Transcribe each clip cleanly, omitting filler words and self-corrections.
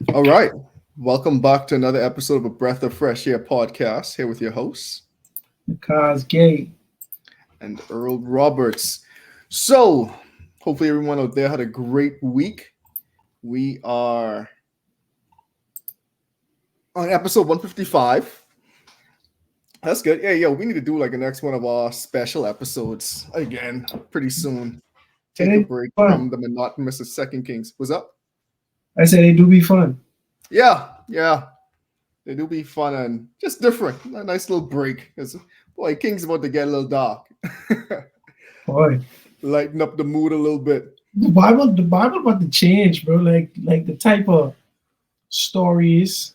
All right. Welcome back to another episode of A Breath of Fresh Air podcast. Here with your hosts Nakhaz gay. and Earl Roberts. So, hopefully, everyone out there had a great week. We are on episode 155. That's good. Yeah, we need to do like the next one of our special episodes again pretty soon. And Take a they break fun. from the monotonous of Second Kings. What's up? I said they do be fun. Yeah. They do be fun and just different. A nice little break. Because, boy, King's about to get a little dark. Boy. Lighten up the mood a little bit. The Bible about to change, bro. Like the type of stories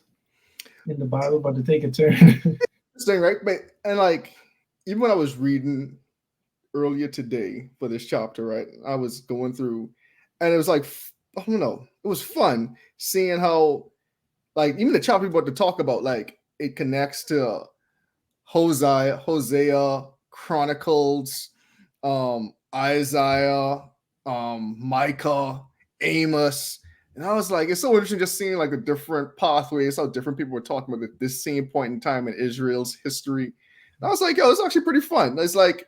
in the Bible about to take a turn. Interesting, right? But and like even when I was reading earlier today for this chapter, right? I was going through and it was like I don't know, it was fun seeing how like even the chapter we're about to talk about, like it connects to Hosea, Chronicles, Isaiah, Micah, Amos. And I was like, it's so interesting just seeing like the different pathways, how different people were talking about this same point in time in Israel's history. And I was like, yo, it's actually pretty fun. It's like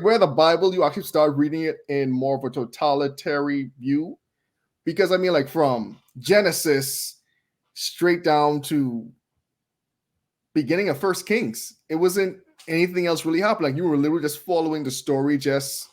where the Bible, you actually start reading it in more of a totalitarian view. Because I mean, like from Genesis straight down to beginning of First Kings, it wasn't anything else really happened. Like you were literally just following the story just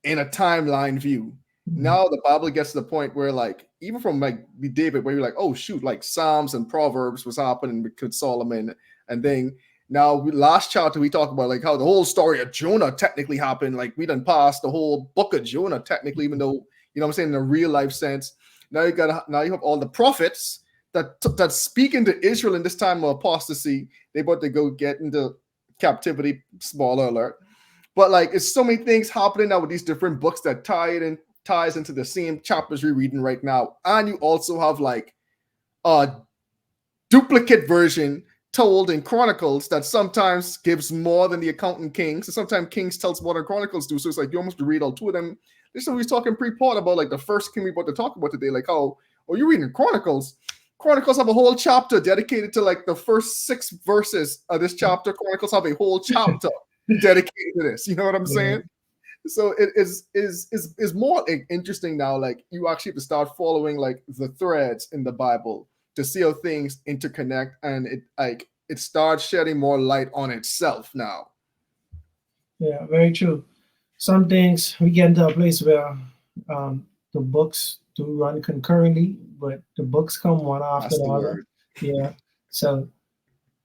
in a timeline view. Now the Bible gets to the point where like even from like David, where you're like, oh shoot, like Psalms and Proverbs was happening with Solomon, and then now last chapter we talked about like how the whole story of Jonah technically happened. Like we done passed the whole book of Jonah technically, even though you know what I'm saying in a real life sense. Now you have all the prophets that speak into Israel in this time of apostasy. They about to go get into captivity. Spoiler alert. But like it's so many things happening now with these different books that ties into the same chapters we're reading right now. And you also have like a duplicate version told in Chronicles that sometimes gives more than the account in Kings. And sometimes Kings tells more than Chronicles do. So it's like you almost have to read all two of them. This is what we was talking pre-pod about like the first king we about to talk about today. Like how you're reading Chronicles. Chronicles have a whole chapter dedicated to like the first 6 verses of this chapter. Chronicles have a whole chapter dedicated to this. You know what I'm Yeah. saying? So it is more interesting now. Like you actually have to start following like the threads in the Bible to see how things interconnect, and it starts shedding more light on itself now. Yeah, very true. Some things we get into a place where the books do run concurrently, but the books come one after That's the the other. word. Yeah. So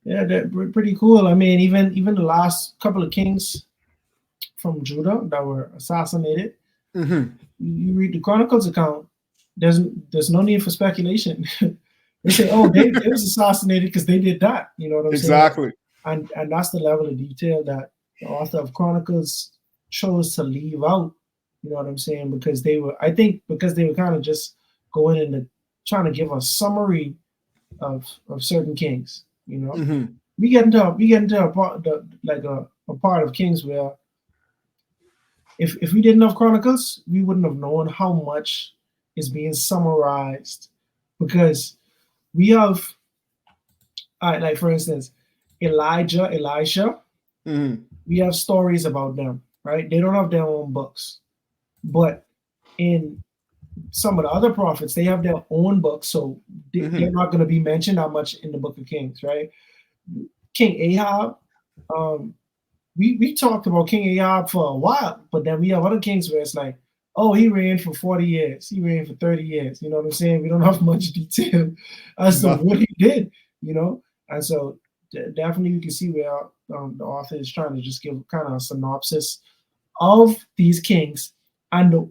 yeah, they're pretty cool. I mean, even the last couple of kings from Judah that were assassinated, Mm-hmm. you read the Chronicles account, there's there's no need for speculation. They say, oh, they was assassinated because they did that. You know what I'm saying? Exactly. And that's the level of detail that the author of Chronicles chose to leave out. You know what I'm saying? Because they were, I think, because they were kind of just going into trying to give a summary of certain kings. You know, Mm-hmm. we get into a part like a part of Kings where if we didn't have Chronicles, we wouldn't have known how much is being summarized because we have, like for instance, Elijah, Elisha. Mm-hmm. We have stories about them, right? They don't have their own books, but in some of the other prophets, they have their own books, so they're Mm-hmm. not going to be mentioned that much in the Book of Kings, right? King Ahab, um, we talked about King Ahab for a while, but then we have other kings where it's like, oh, he reigned for 40 years, he reigned for 30 years. You know what I'm saying? We don't have much detail as to what he did, you know? And so definitely you can see where the author is trying to just give kind of a synopsis of these kings. And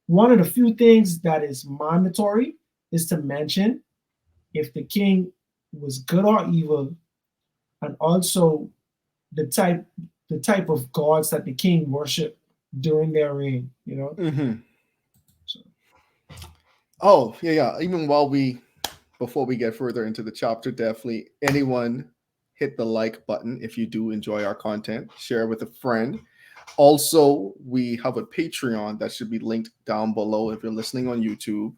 one of the few things that is mandatory is to mention if the king was good or evil, and also the type the type of gods that the king worshiped during their reign, you know. Mm-hmm. So, Oh yeah. Even before we get further into the chapter, definitely anyone hit the like button if you do enjoy our content. Share with a friend. Also, we have a Patreon that should be linked down below if you're listening on YouTube.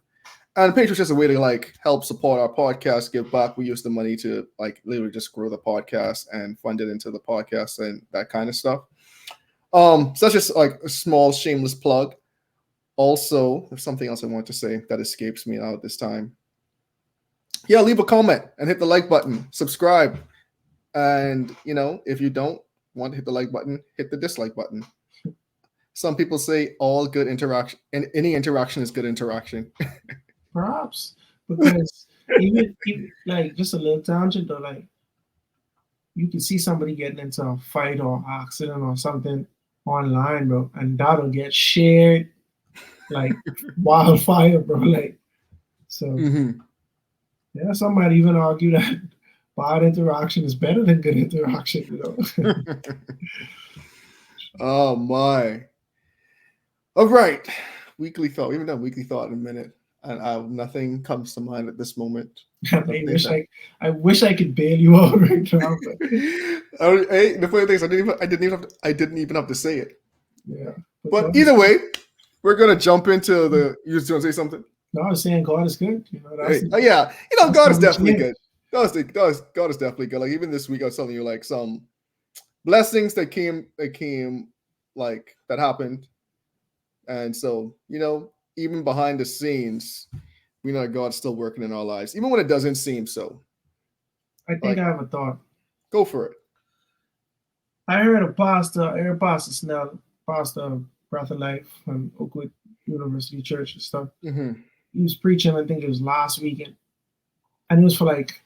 And Patreon's just a way to like help support our podcast, give back. We use the money to like literally just grow the podcast and fund it into the podcast and that kind of stuff. So that's just like a small shameless plug. Also, there's something else I want to say that escapes me out this time. Yeah, leave a comment and hit the like button, subscribe. And if you don't want to hit the like button, hit the dislike button. Some people say all good interaction and any interaction is good interaction. Perhaps because even like just a little tangent though, like you can see somebody getting into a fight or accident or something online, bro, and that'll get shared like wildfire, bro. Like so, yeah, some might even argue that bad interaction is better than good interaction, Oh my. All right. Weekly thought. We haven't done weekly thought in a minute. And nothing comes to mind at this moment. I wish I could bail you out right now. Hey, the funny thing is, I didn't even have to say it. Yeah. But either way, we're gonna jump into the. You just want to say something? No, I was saying God is good. Yeah, God is definitely good. God is definitely good. Like even this week, I was telling you like some blessings that came like that happened, and so even behind the scenes, we know that God's still working in our lives, even when it doesn't seem so. I think I have a thought. Go for it. I heard a pastor, Pastor Snell, pastor of Breath of Life from Oakwood University Church and stuff. Mm-hmm. He was preaching, I think it was last weekend, and it was for like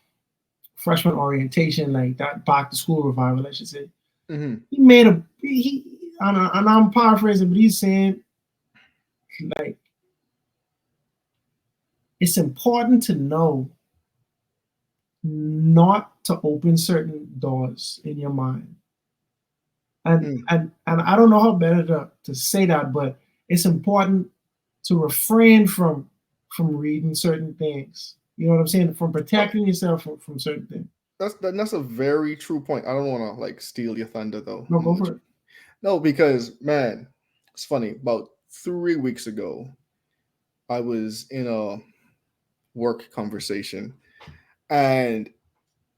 freshman orientation, like that back to school revival, I should say. Mm-hmm. He made and I'm paraphrasing, but he's saying like it's important to know not to open certain doors in your mind. And I don't know how better to say that, but it's important to refrain from reading certain things. You know what I'm saying? From protecting yourself from certain things. That's a very true point. I don't want to like steal your thunder though. No, go for it. No, because man, it's funny. About 3 weeks ago, I was in a work conversation, and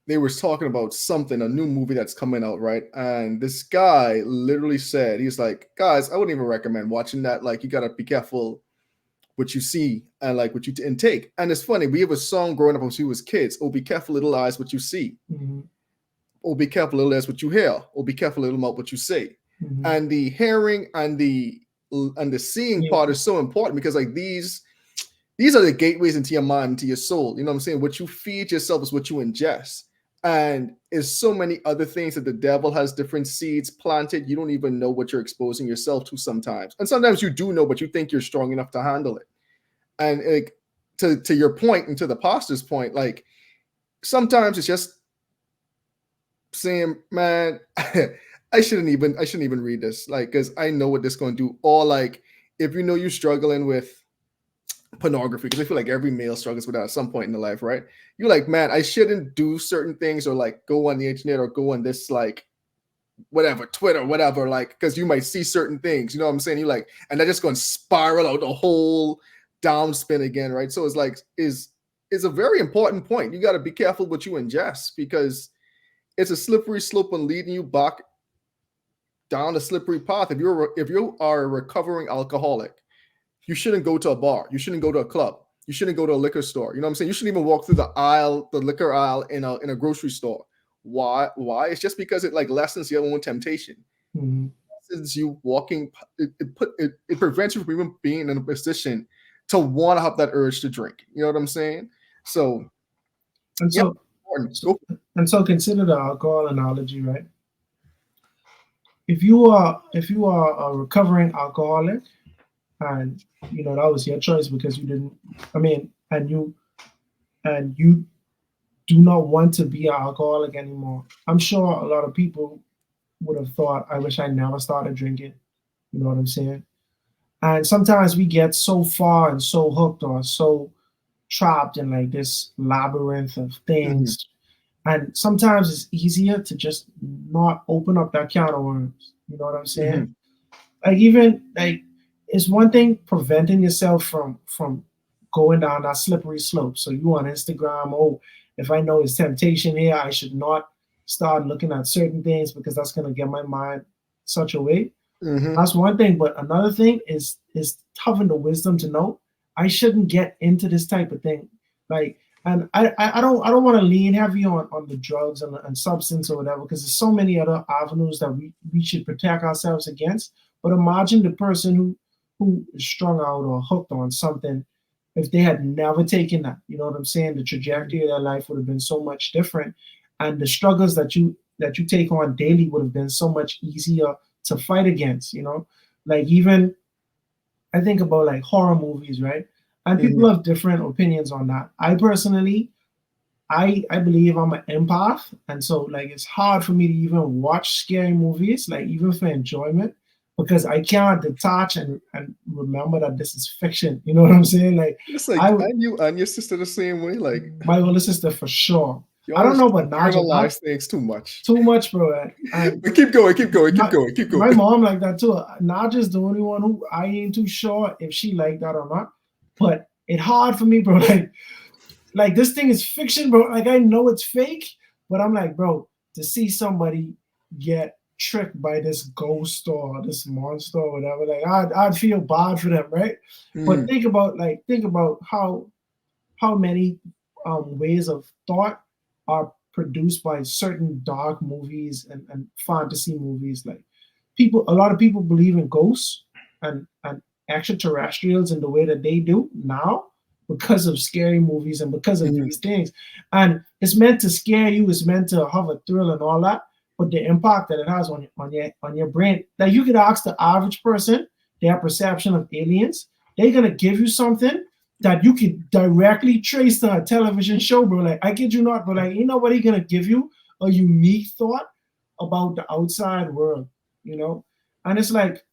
they were talking about something, a new movie that's coming out, right? And this guy literally said, he's like, guys, I wouldn't even recommend watching that. Like, you gotta be careful what you see and like what you intake. And it's funny, we have a song growing up when we was kids. Oh, be careful, little eyes, what you see. Mm-hmm. Oh, be careful, little eyes, what you hear. Oh, be careful, little mouth, what you say. Mm-hmm. And the hearing and the seeing part is so important because like these are the gateways into your mind, into your soul. You know what I'm saying? What you feed yourself is what you ingest. And there's so many other things that the devil has different seeds planted. You don't even know what you're exposing yourself to sometimes. And sometimes you do know, but you think you're strong enough to handle it. And like, to your point and to the pastor's point, like sometimes it's just saying, man, I shouldn't even read this. Like, because I know what this is going to do. Or like, if you know you're struggling with pornography, because I feel like every male struggles with that at some point in their life, right? You're like, man, I shouldn't do certain things or like go on the internet or go on this like whatever, Twitter, whatever, like because you might see certain things, you know what I'm saying? You like, and they're just going to spiral out the whole downspin again, right? So it's like is a very important point. You got to be careful what you ingest because it's a slippery slope and leading you back down a slippery path. If you are a recovering alcoholic, you shouldn't go to a bar. You shouldn't go to a club. You shouldn't go to a liquor store. You know what I'm saying? You shouldn't even walk through the liquor aisle in a grocery store. Why? It's just because it like lessens your own temptation. Mm-hmm. It lessens you walking. It prevents you from even being in a position to want to have that urge to drink. You know what I'm saying? So, so consider the alcohol analogy, right? If you are a recovering alcoholic, and that was your choice because you didn't. I mean, and you do not want to be an alcoholic anymore. I'm sure a lot of people would have thought, I wish I never started drinking. You know what I'm saying? And sometimes we get so far and so hooked or so trapped in like this labyrinth of things. Mm-hmm. And sometimes it's easier to just not open up that can of worms. You know what I'm saying? Mm-hmm. Like even like it's one thing preventing yourself from going down that slippery slope. So you on Instagram, oh, if I know it's temptation here, I should not start looking at certain things because that's gonna get my mind such a way. That's one thing. But another thing is having the wisdom to know I shouldn't get into this type of thing. Like, and I don't want to lean heavy on the drugs and substance or whatever, because there's so many other avenues that we should protect ourselves against. But imagine the person who is strung out or hooked on something, if they had never taken that, you know what I'm saying? The trajectory of their life would have been so much different. And the struggles that you take on daily would have been so much easier to fight against, you know? Like, even I think about like horror movies, right? And people have different opinions on that. I personally, I believe I'm an empath, and so like it's hard for me to even watch scary movies, like even for enjoyment, because I can't detach and remember that this is fiction. You know what I'm saying? Like, it's like, and you and your sister the same way. Like, my older sister for sure. I don't know about Naja. Things too much, bro. But keep going. My mom like that too. Naja's the only one who I ain't too sure if she like that or not. But it's hard for me, bro. Like this thing is fiction, bro. Like, I know it's fake, but I'm like, bro, to see somebody get tricked by this ghost or this monster or whatever, like I'd feel bad for them, right? But think about how many ways of thought are produced by certain dark movies and fantasy movies. Like, a lot of people believe in ghosts and extraterrestrials in the way that they do now because of scary movies and because of these things. And it's meant to scare you, it's meant to have a thrill and all that, but the impact that it has on your brain, like, you could ask the average person their perception of aliens, they're gonna give you something that you could directly trace to a television show, bro. Like, I kid you not, but like, ain't nobody gonna give you a unique thought about the outside world, you know? And it's like,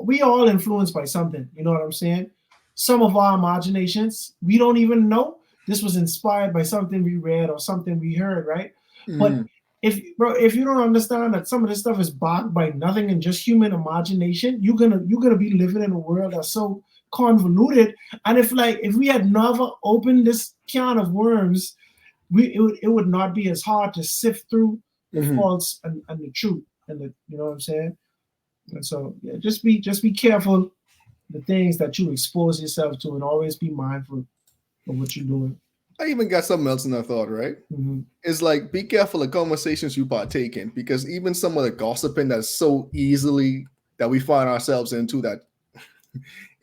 we all influenced by something, you know what I'm saying? Some of our imaginations, we don't even know this was inspired by something we read or something we heard, right? But if you don't understand that some of this stuff is backed by nothing and just human imagination, you're gonna be living in a world that's so convoluted. And if we had never opened this can of worms, it would not be as hard to sift through the false and the truth, and the, you know what I'm saying? And so, yeah, just be careful the things that you expose yourself to, and always be mindful of what you're doing. I even got something else in that thought, right? It's like, be careful of conversations you partake in, because even some of the gossiping that's so easily that we find ourselves into that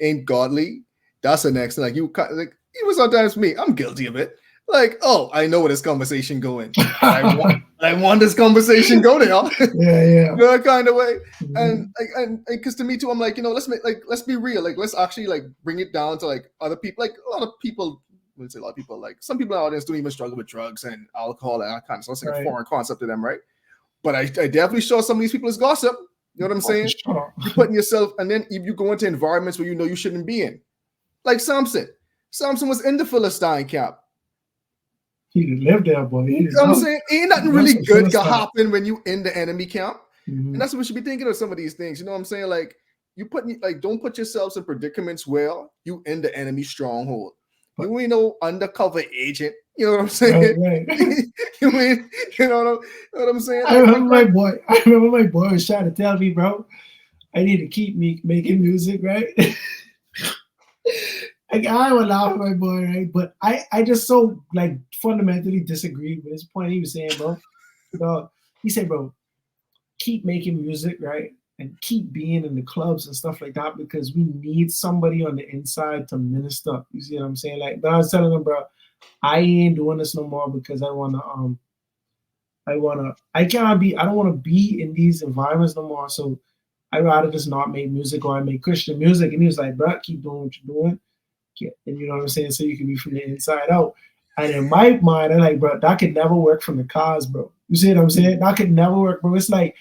ain't godly, that's the next thing. Like, even sometimes me, I'm guilty of it. Like, oh, I know where this conversation going. I want this conversation go there. Yeah. You know, that kind of way. And because to me too, I'm like, you know, let's be real. Like, let's actually like bring it down to like other people. Like, a lot of people, let's say a lot of people, like some people in the audience don't even struggle with drugs and alcohol and that kind of stuff. It's like a foreign concept to them, right? But I definitely show some of these people as gossip. You know what I'm saying? Sure. You're putting yourself, and then if you go into environments where you know you shouldn't be in. Like Samson was in the Philistine camp. He didn't live there, boy. You know what I'm saying? Ain't nothing really good can happen when you in the enemy camp. And that's what we should be thinking of some of these things. You know what I'm saying? Like, don't put yourselves in predicaments where you in the enemy stronghold. You ain't no undercover agent. You know what I'm saying? Right. you know what I'm saying? I remember my boy was trying to tell me, bro, I need to keep me making music, right? I would laugh at my boy, right? But I just so like fundamentally disagreed with his point. He was saying, bro, he said, bro, keep making music, right? And keep being in the clubs and stuff like that, because we need somebody on the inside to minister. You see what I'm saying? Like, but I was telling him, bro, I ain't doing this no more because I don't want to be in these environments no more. So I'd rather just not make music, or I make Christian music. And he was like, bro, keep doing what you're doing. And you know what I'm saying? So you can be from the inside out. And in my mind, I'm like, bro, that could never work from Nakhaz, bro. You see what I'm saying? That could never work, bro. It's like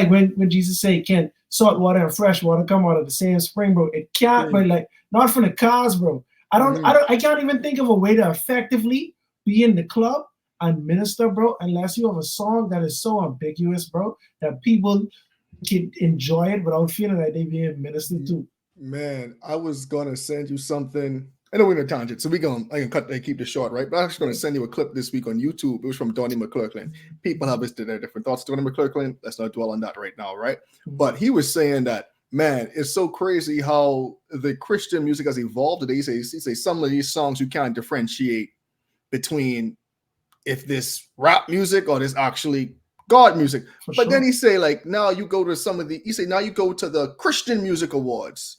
when Jesus said, can salt water and fresh water come out of the same spring, bro? It can't, but like, not from Nakhaz, bro. I can't even think of a way to effectively be in the club and minister, bro, unless you have a song that is so ambiguous, bro, that people can enjoy it without feeling like they're being ministered to. Man, I was gonna send you something. I know we're in a tangent, so I can keep this short, right? But I'm actually gonna send you a clip this week on YouTube. It was from Donnie McClurkin. People have their different thoughts. Donnie McClurkin. Let's not dwell on that right now, right? But he was saying that, man, it's so crazy how the Christian music has evolved today. He say some of these songs you can't differentiate between if this rap music or this actually God music. But then he say, like, now you go to now you go to the Christian Music Awards.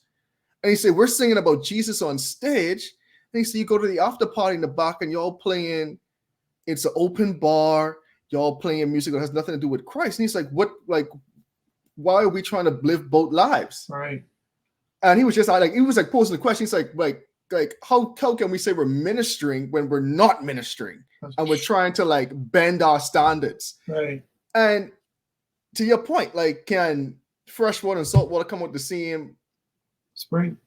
And he said, we're singing about Jesus on stage. And he said, you go to the after party in the back and y'all playing, it's an open bar, y'all playing music that has nothing to do with Christ. And he's like, why are we trying to live both lives? Right. And he was just like, he was like posing the question. He's like, how can we say we're ministering when we're not ministering? And we're trying to like bend our standards. Right. And to your point, like, can fresh water and salt water come out the same spring?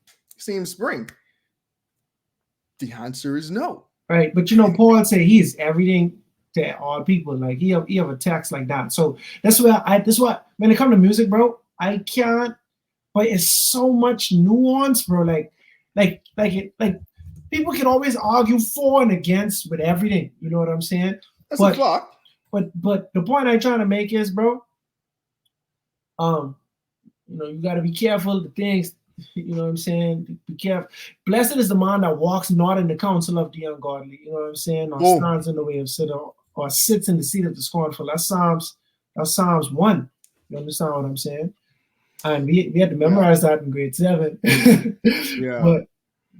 The answer is no. Right. But Paul said he is everything to all people. Like he have a text like that. So that's why when it comes to music, bro, I can't, but it's so much nuance, bro. Like people can always argue for and against with everything. You know what I'm saying? That's a fact. But the point I'm trying to make is, bro, you got to be careful the things, you know what I'm saying? Be careful. Blessed is the man that walks not in the counsel of the ungodly, you know what I'm saying? Or stands in the way of sin, or sits in the seat of the scornful. That's Psalms 1. You understand what I'm saying? And we had to memorize that in grade 7. Yeah.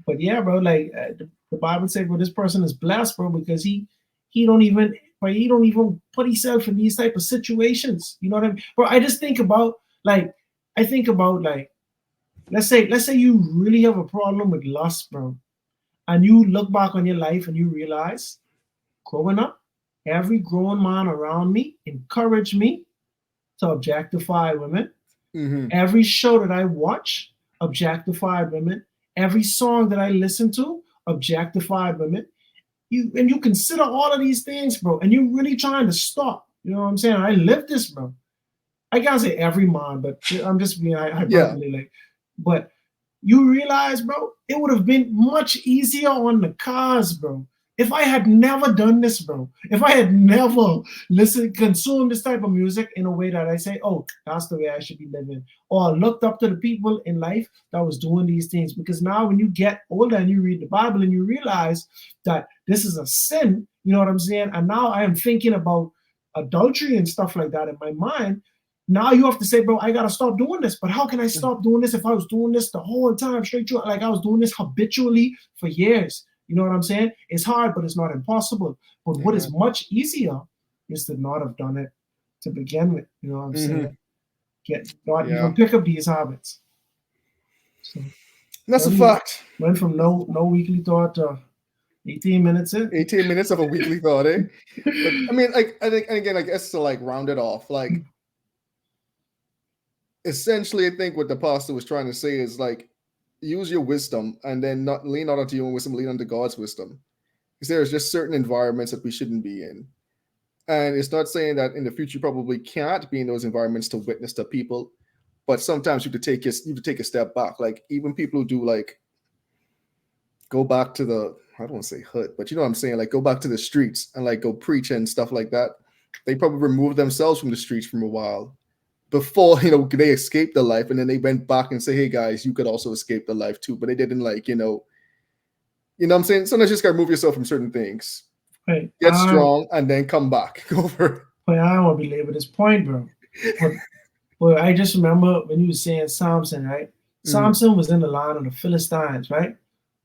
But yeah, bro, like the Bible says, bro, this person is blessed, bro, because he don't even put himself in these type of situations. You know what I mean? Bro, I just think about let's say you really have a problem with lust, bro, and you look back on your life and you realize, growing up, every grown man around me encouraged me to objectify women. Mm-hmm. Every show that I watch objectified women. Every song that I listen to objectified women. You consider all of these things, bro, and you're really trying to stop. You know what I'm saying? I live this, bro. I can't say every man, but I'm just being hyperbole. Like, but you realize, bro, it would have been much easier on Nakhaz, bro, if I had never done this, bro. If I had never consumed this type of music in a way that I say, oh, that's the way I should be living, or looked up to the people in life that was doing these things. Because now when you get older and you read the Bible and you realize that this is a sin, you know what I'm saying? And now I am thinking about adultery and stuff like that in my mind. Now you have to say, bro, I got to stop doing this. But how can I stop doing this if I was doing this the whole time straight through? Like I was doing this habitually for years. You know what I'm saying? It's hard, but it's not impossible. But what is much easier is to not have done it to begin with. You know what I'm saying? Even pick up these habits. So that's a fact. Went from no weekly thought to 18 minutes in. 18 minutes of a weekly thought, eh? But, I mean, like, I think, and again, I guess to like round it off, like, essentially, I think what the pastor was trying to say is like, use your wisdom and then not lean not onto your own wisdom, lean onto God's wisdom. Because there's just certain environments that we shouldn't be in. And it's not saying that in the future you probably can't be in those environments to witness to people, but sometimes you have to take a step back. Like even people who do like go back to the, I don't want to say hood, but you know what I'm saying? Like go back to the streets and like go preach and stuff like that. They probably removed themselves from the streets for a while before, they escaped the life, and then they went back and say, hey guys, you could also escape the life too. But they didn't like, you know what I'm saying? Sometimes you just gotta remove yourself from certain things. Right. Get strong and then come back. Go for it. But I don't want to belabor this point, bro. But I just remember when you were saying Samson, right? Samson was in the line of the Philistines, right?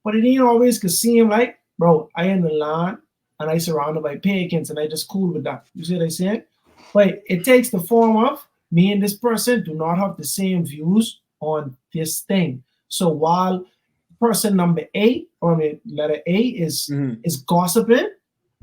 But it ain't always could seem like, bro, I in the line and I surrounded by pagans and I just cool with that. You see what I'm saying? But it takes the form of me and this person do not have the same views on this thing. So while person number A, letter A is gossiping,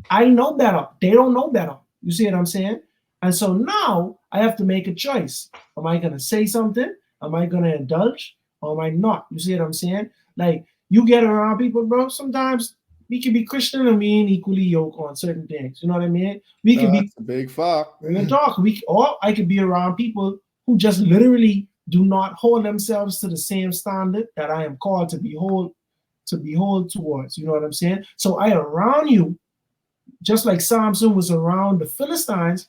I know better. They don't know better. You see what I'm saying? And so now I have to make a choice. Am I going to say something? Am I going to indulge? Or am I not? You see what I'm saying? Like, you get around people, bro, sometimes we can be Christian and we ain't equally yoked on certain things. You know what I mean? We can be a big fuck. We're gonna talk. Or I could be around people who just literally do not hold themselves to the same standard that I am called to behold towards. You know what I'm saying? So I around you, just like Samson was around the Philistines.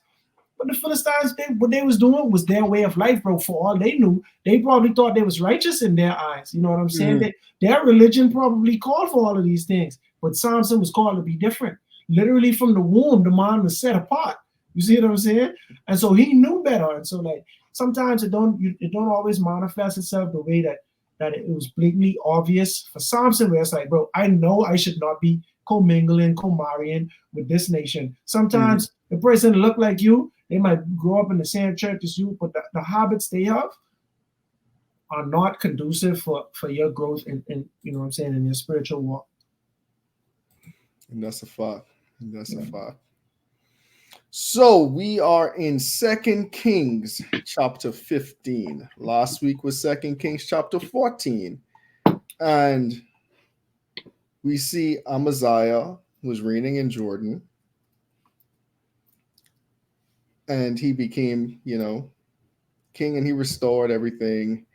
But the Philistines, what they was doing was their way of life, bro. For all they knew, they probably thought they was righteous in their eyes. You know what I'm saying? Their religion probably called for all of these things. But Samson was called to be different. Literally from the womb, the man was set apart. You see what I'm saying? And so he knew better. And so like sometimes it don't always manifest itself the way that it was blatantly obvious for Samson, where it's like, bro, I know I should not be co-mingling, co-marrying with this nation. Sometimes the person look like you, they might grow up in the same church as you, but the habits they have are not conducive for your growth in you know what I'm saying, in your spiritual walk. And that's a fact. A fact. So we are in 2 Kings chapter 15. Last week was 2 Kings chapter 14. And we see Amaziah was reigning in Jordan. And he became, king, and he restored everything.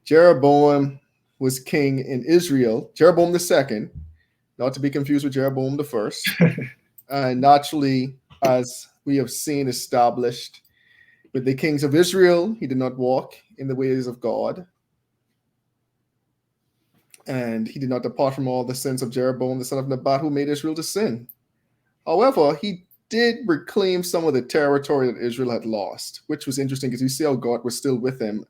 Jeroboam was king in Israel. Jeroboam the second, not to be confused with Jeroboam the first. And naturally, as we have seen established with the kings of Israel, he did not walk in the ways of God. And he did not depart from all the sins of Jeroboam, the son of Nebat, who made Israel to sin. However, he did reclaim some of the territory that Israel had lost, which was interesting because you see how God was still with him,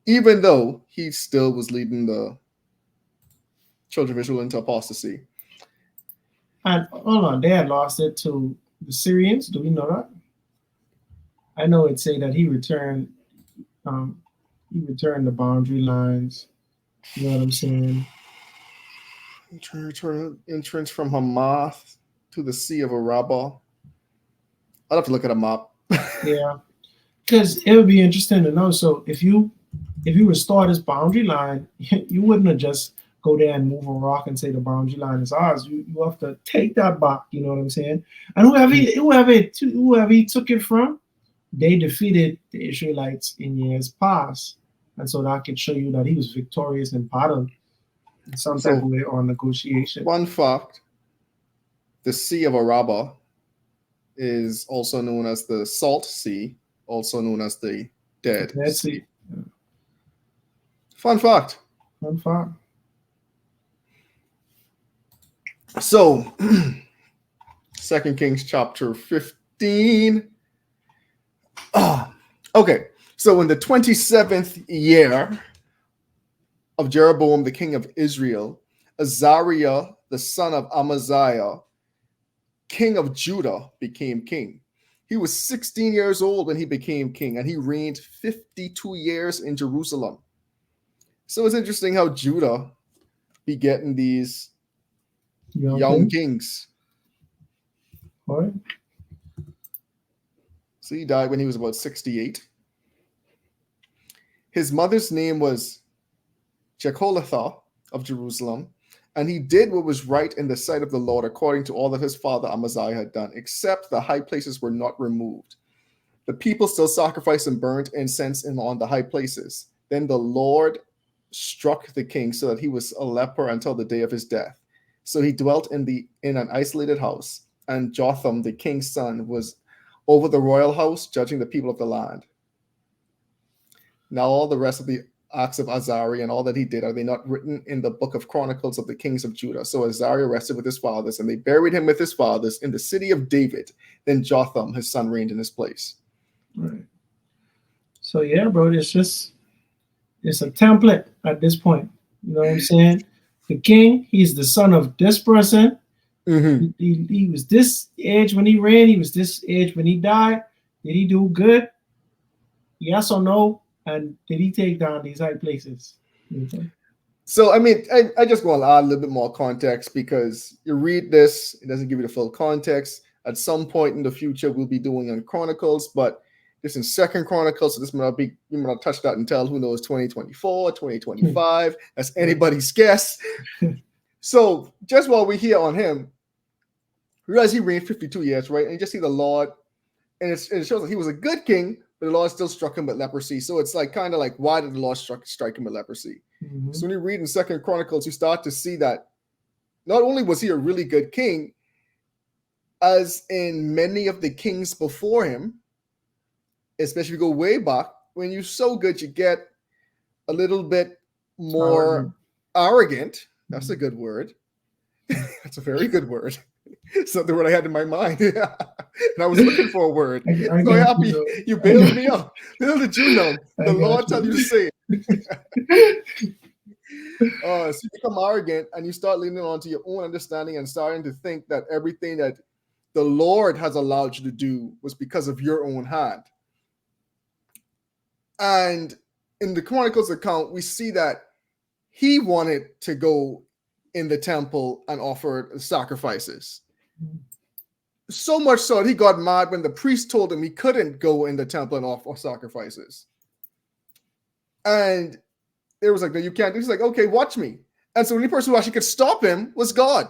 even though he still was leading the children of Israel into apostasy. And hold on, they had lost it to the Syrians. Do we know that? I know it say that he returned the boundary lines. You know what I'm saying? Entrance from Hamath to the Sea of Arabah. I'll have to look at a map. Yeah, because it would be interesting to know. So if you restore this boundary line, you wouldn't have just go there and move a rock and say the boundary line is ours. You have to take that back. You know what I'm saying? And whoever he took it from, they defeated the Israelites in years past, and so that could show you that he was victorious in battle in some type of way on negotiation. One fact: the Sea of Arabah is also known as the Salt Sea, also known as the Dead Sea. Yeah. Fun fact. So, 2 Kings chapter 15. Okay, so in the 27th year of Jeroboam, the king of Israel, Azariah, the son of Amaziah, king of Judah, became king. He was 16 years old when he became king, and he reigned 52 years in Jerusalem. So it's interesting how Judah be getting these young kings. What? So he died when he was about 68. His mother's name was Jecholithah of Jerusalem, and he did what was right in the sight of the Lord according to all that his father Amaziah had done, except the high places were not removed. The people still sacrificed and burnt incense on the high places. Then the Lord struck the king so that he was a leper until the day of his death. So he dwelt in an isolated house, and Jotham, the king's son, was over the royal house, judging the people of the land. Now all the rest of the acts of Azariah and all that he did, are they not written in the book of Chronicles of the kings of Judah? So Azariah rested with his fathers, and they buried him with his fathers in the city of David. Then Jotham, his son, reigned in his place. Right. So yeah, bro, it's a template at this point. You know what I'm saying? The king, he's the son of this person. Mm-hmm. He was this age when he reigned. He was this age when he died. Did he do good? Yes or no? And did he take down these high places? Okay. So, I mean, I just want to add a little bit more context, because you read this, it doesn't give you the full context. At some point in the future, we'll be doing on Chronicles, but this in 2 Chronicles, so this might not be, you might not touch that until, who knows, 2024, 2025. That's anybody's guess. So, just while we're here on him, realize he reigned 52 years, right? And you just see the Lord, and it shows that he was a good king, but the Lord still struck him with leprosy. So it's like kind of like, why did the Lord strike him with leprosy? Mm-hmm. So when you read in Second Chronicles, you start to see that not only was he a really good king, as in many of the kings before him, especially if you go way back, when you're so good, you get a little bit more arrogant. That's a good word. That's a very good word. It's not the word I had in my mind. And I was looking for a word. I So happy you bailed me up. Little did you know, the Lord tell you to say it. So you become arrogant and you start leaning on to your own understanding and starting to think that everything that the Lord has allowed you to do was because of your own hand. And in the Chronicles account, we see that he wanted to go in the temple and offer sacrifices. So much so that he got mad when the priest told him he couldn't go in the temple and offer sacrifices. And it was like, no, you can't. He's like, okay, watch me. And so the only person who actually could stop him was God.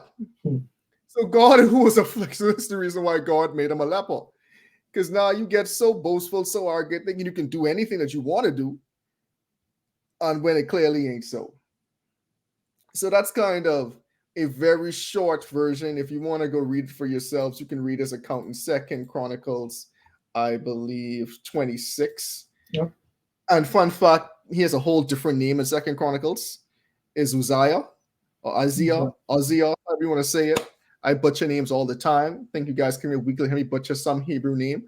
So God, who was afflicted, that's the reason why God made him a leper. Because now you get so boastful, so arrogant, thinking you can do anything that you want to do, and when it clearly ain't so. So that's kind of a very short version. If you want to go read it for yourselves, you can read his account in Second Chronicles, I believe 26. Yep. And fun fact, he has a whole different name in Second Chronicles. Is Uzziah or Uzziah, however you want to say it. I butcher names all the time. I think you guys can weekly hear me butcher some Hebrew name.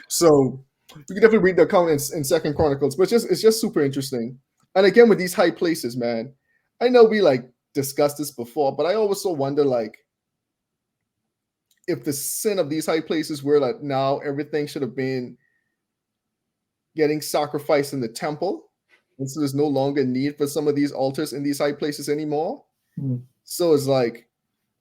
So you can definitely read the account in Second Chronicles, but it's just super interesting. And again, with these high places, man, I know we like discussed this before, but I also wonder like if the sin of these high places were like now everything should have been getting sacrificed in the temple, and so there's no longer need for some of these altars in these high places anymore. So it's like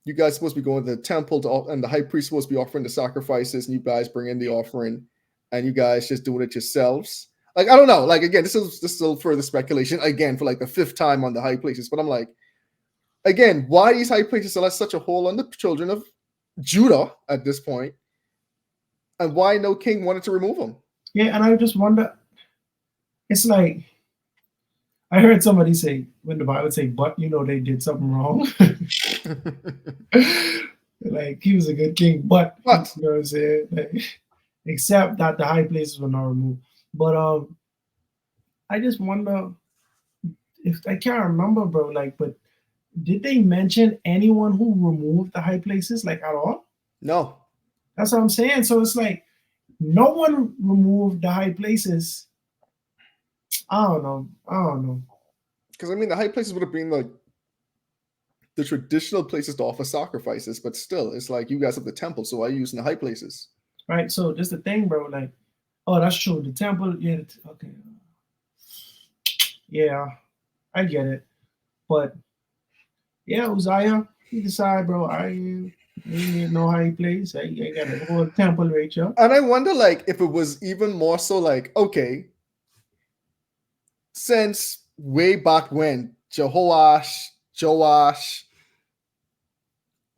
you guys supposed to be going to the temple and the high priest supposed to be offering the sacrifices, and you guys bring in the offering, and you guys just doing it yourselves. Like, I don't know. Like, again, this is still further speculation, again, for like the 5th time on the high places. But I'm like, again, why these high places are such a hold on the children of Judah at this point, and why no king wanted to remove them? Yeah, and I just wonder, it's like, I heard somebody say, when the Bible say, but you know they did something wrong. Like, he was a good king, but you know what I'm saying? Like, except that the high places were not removed. But I just wonder if I can't remember, bro. Like, but did they mention anyone who removed the high places, like at all? No. That's what I'm saying. So it's like no one removed the high places. I don't know. Because I mean, the high places would have been like the traditional places to offer sacrifices, but still, it's like you guys have the temple, so why are you using the high places? Right. So this the thing, bro. Like, oh, that's true. The temple, yeah. Okay. Yeah, I get it. But yeah, Uzziah, he decided, bro, I ain't no high place. I got a whole temple right here. And I wonder, like, if it was even more so like, okay, since way back when, Joash,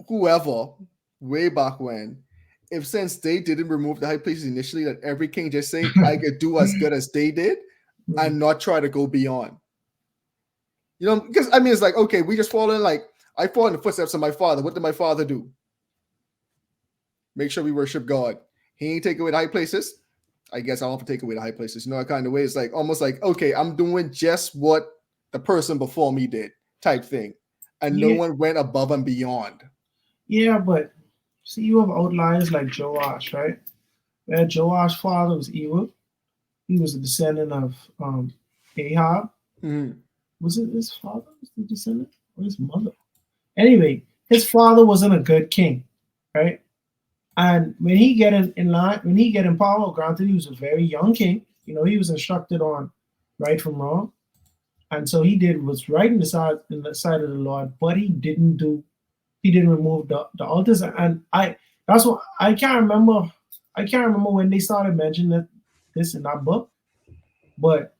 whoever, way back when, if since they didn't remove the high places initially, that every king just say, I could do as good as they did and not try to go beyond. You know, because I mean, it's like, okay, we just fall in, like, I fall in the footsteps of my father. What did my father do? Make sure we worship God. He ain't take away the high places. I guess I'll have to take away the high places. You know, that kind of way. It's like almost like, okay, I'm doing just what the person before me did, type thing. And no one went above and beyond. Yeah, but see, you have outliers like Joash, right? Where Joash's father was evil. He was a descendant of Ahab. Mm-hmm. Was it his father was the descendant or his mother? Anyway, his father wasn't a good king, right? And when he get in line, when he get in power, granted he was a very young king. You know, he was instructed on right from wrong, and so he did what's right in the sight of the Lord. But he didn't remove the altars. And that's what I can't remember. I can't remember when they started mentioning this in that book, but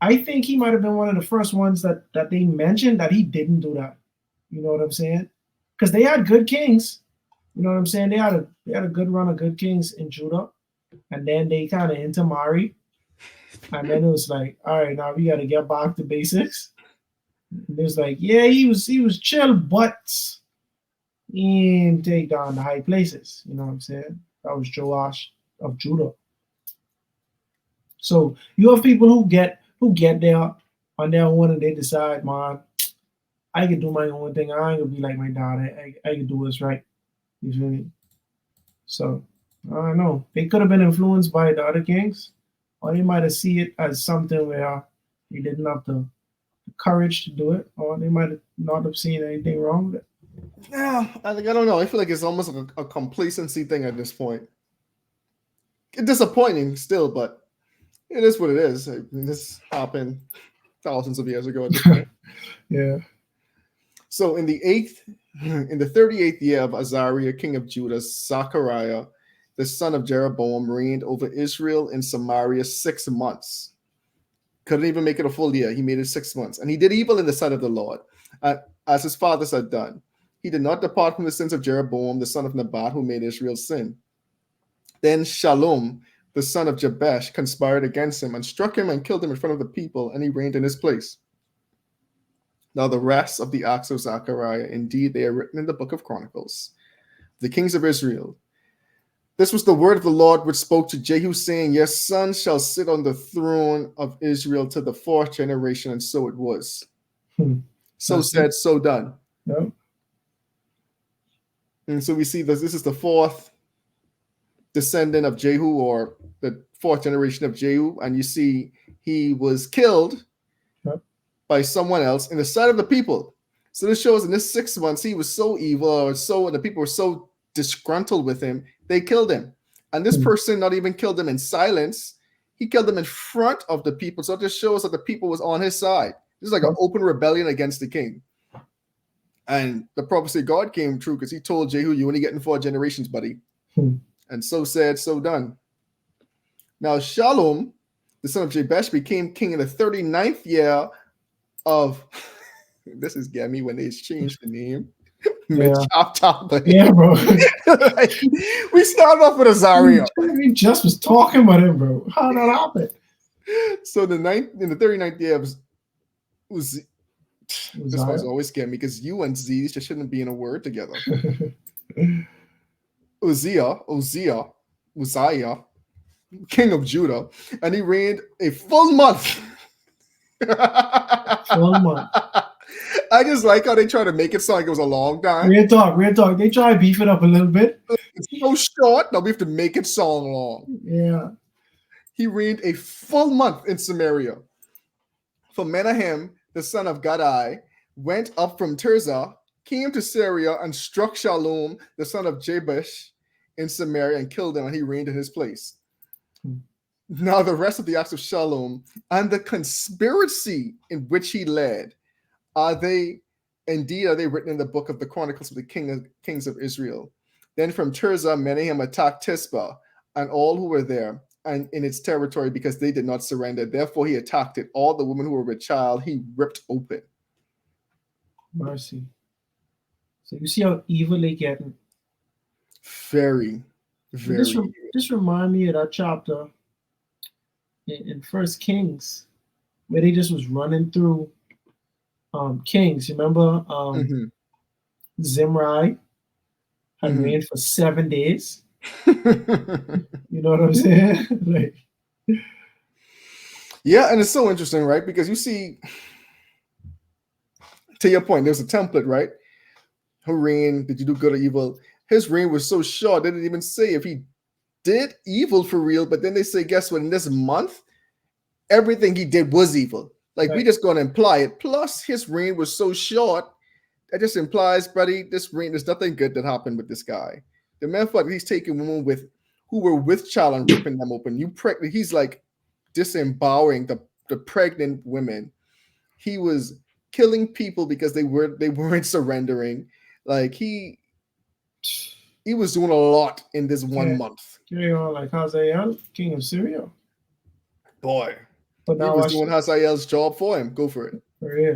I think he might have been one of the first ones that they mentioned that he didn't do that. You know what I'm saying? Because they had good kings. You know what I'm saying? They had a good run of good kings in Judah, and then they kind of intermarried, and then it was like, all right, now we got to get back to basics. And it was like, yeah, he was chill, but he didn't take down the high places. You know what I'm saying? That was Joash of Judah. So you have people who get there on their own and they decide, man, I can do my own thing. I ain't gonna be like my dad. I can do what's right. You feel me? So I don't know. They could have been influenced by the other kings, or they might have seen it as something where they didn't have the courage to do it, or they might have not have seen anything wrong with it. Yeah, I don't know. I feel like it's almost like a complacency thing at this point. It's disappointing still, but it is what it is. I mean, this happened thousands of years ago at this point. Yeah. So in the 38th year of Azariah, king of Judah, Zechariah, the son of Jeroboam, reigned over Israel in Samaria 6 months. Couldn't even make it a full year. He made it 6 months. And he did evil in the sight of the Lord, as his fathers had done. He did not depart from the sins of Jeroboam, the son of Nebat, who made Israel sin. Then Shallum, the son of Jabesh, conspired against him and struck him and killed him in front of the people, and he reigned in his place. Now the rest of the acts of Zechariah, indeed, they are written in the book of Chronicles, the kings of Israel. This was the word of the Lord which spoke to Jehu, saying, your son shall sit on the throne of Israel to the 4th generation, and so it was. So said, so done. Yep. And so we see this is the 4th descendant of Jehu, or the 4th generation of Jehu, and you see he was killed by someone else in the sight of the people. So this shows in this 6 months he was so evil, or the people were so disgruntled with him, they killed him. And this person not even killed him in silence, he killed him in front of the people. So it just shows that the people was on his side. This is like an open rebellion against the king. And the prophecy of God came true, because he told Jehu, you only get in 4 generations, buddy. And so said, so done. Now Shallum, the son of Jabesh, became king in the 39th year of this is getting me when they changed the name. Yeah. Yeah, bro. Like, we started off with Azariah. We just was talking about him, bro. How did that happen? So in the 39th year of Uzziah. This one's always getting me, because U and Z's just shouldn't be in a word together. Uzziah, king of Judah, and he reigned a full month. Full month. I just like how they try to make it sound like it was a long time. Real talk. They try to beef it up a little bit. It's so short. Now we have to make it sound long. Yeah. He reigned a full month in Samaria. For Menahem, the son of Gadai, went up from Tirzah, came to Syria, and struck Shallum, the son of Jabesh, in Samaria, and killed him, and he reigned in his place. Now the rest of the acts of Shallum and the conspiracy in which he led, are they written in the book of the Chronicles of the kings of Israel. Then from Tirzah, Menahem attacked Tisbah and all who were there and in its territory, because they did not surrender. Therefore he attacked it. All the women who were with child he ripped open. Mercy. So you see how evil they getting. Very, very. This remind me of that chapter in First Kings, where they just was running through kings. You remember Zimri had reigned for 7 days. You know what I'm saying? Like, yeah, and it's so interesting, right? Because you see, to your point, there's a template, right? Who reigned? Did you do good or evil? His reign was so short, they didn't even say if he did evil for real, but then they say, guess what? In this month, everything he did was evil. Like, we just going to imply it. Plus, his reign was so short, that just implies, buddy, this reign, there's nothing good that happened with this guy. The matter of fact, he's taking women who were with child and ripping them open. He's like disembowering the pregnant women. He was killing people because they weren't surrendering. Like, he was doing a lot in this 1 month. You know, like Hazael, king of Syria. Boy, but now he was doing Hazael's job for him. Go for it. Yeah.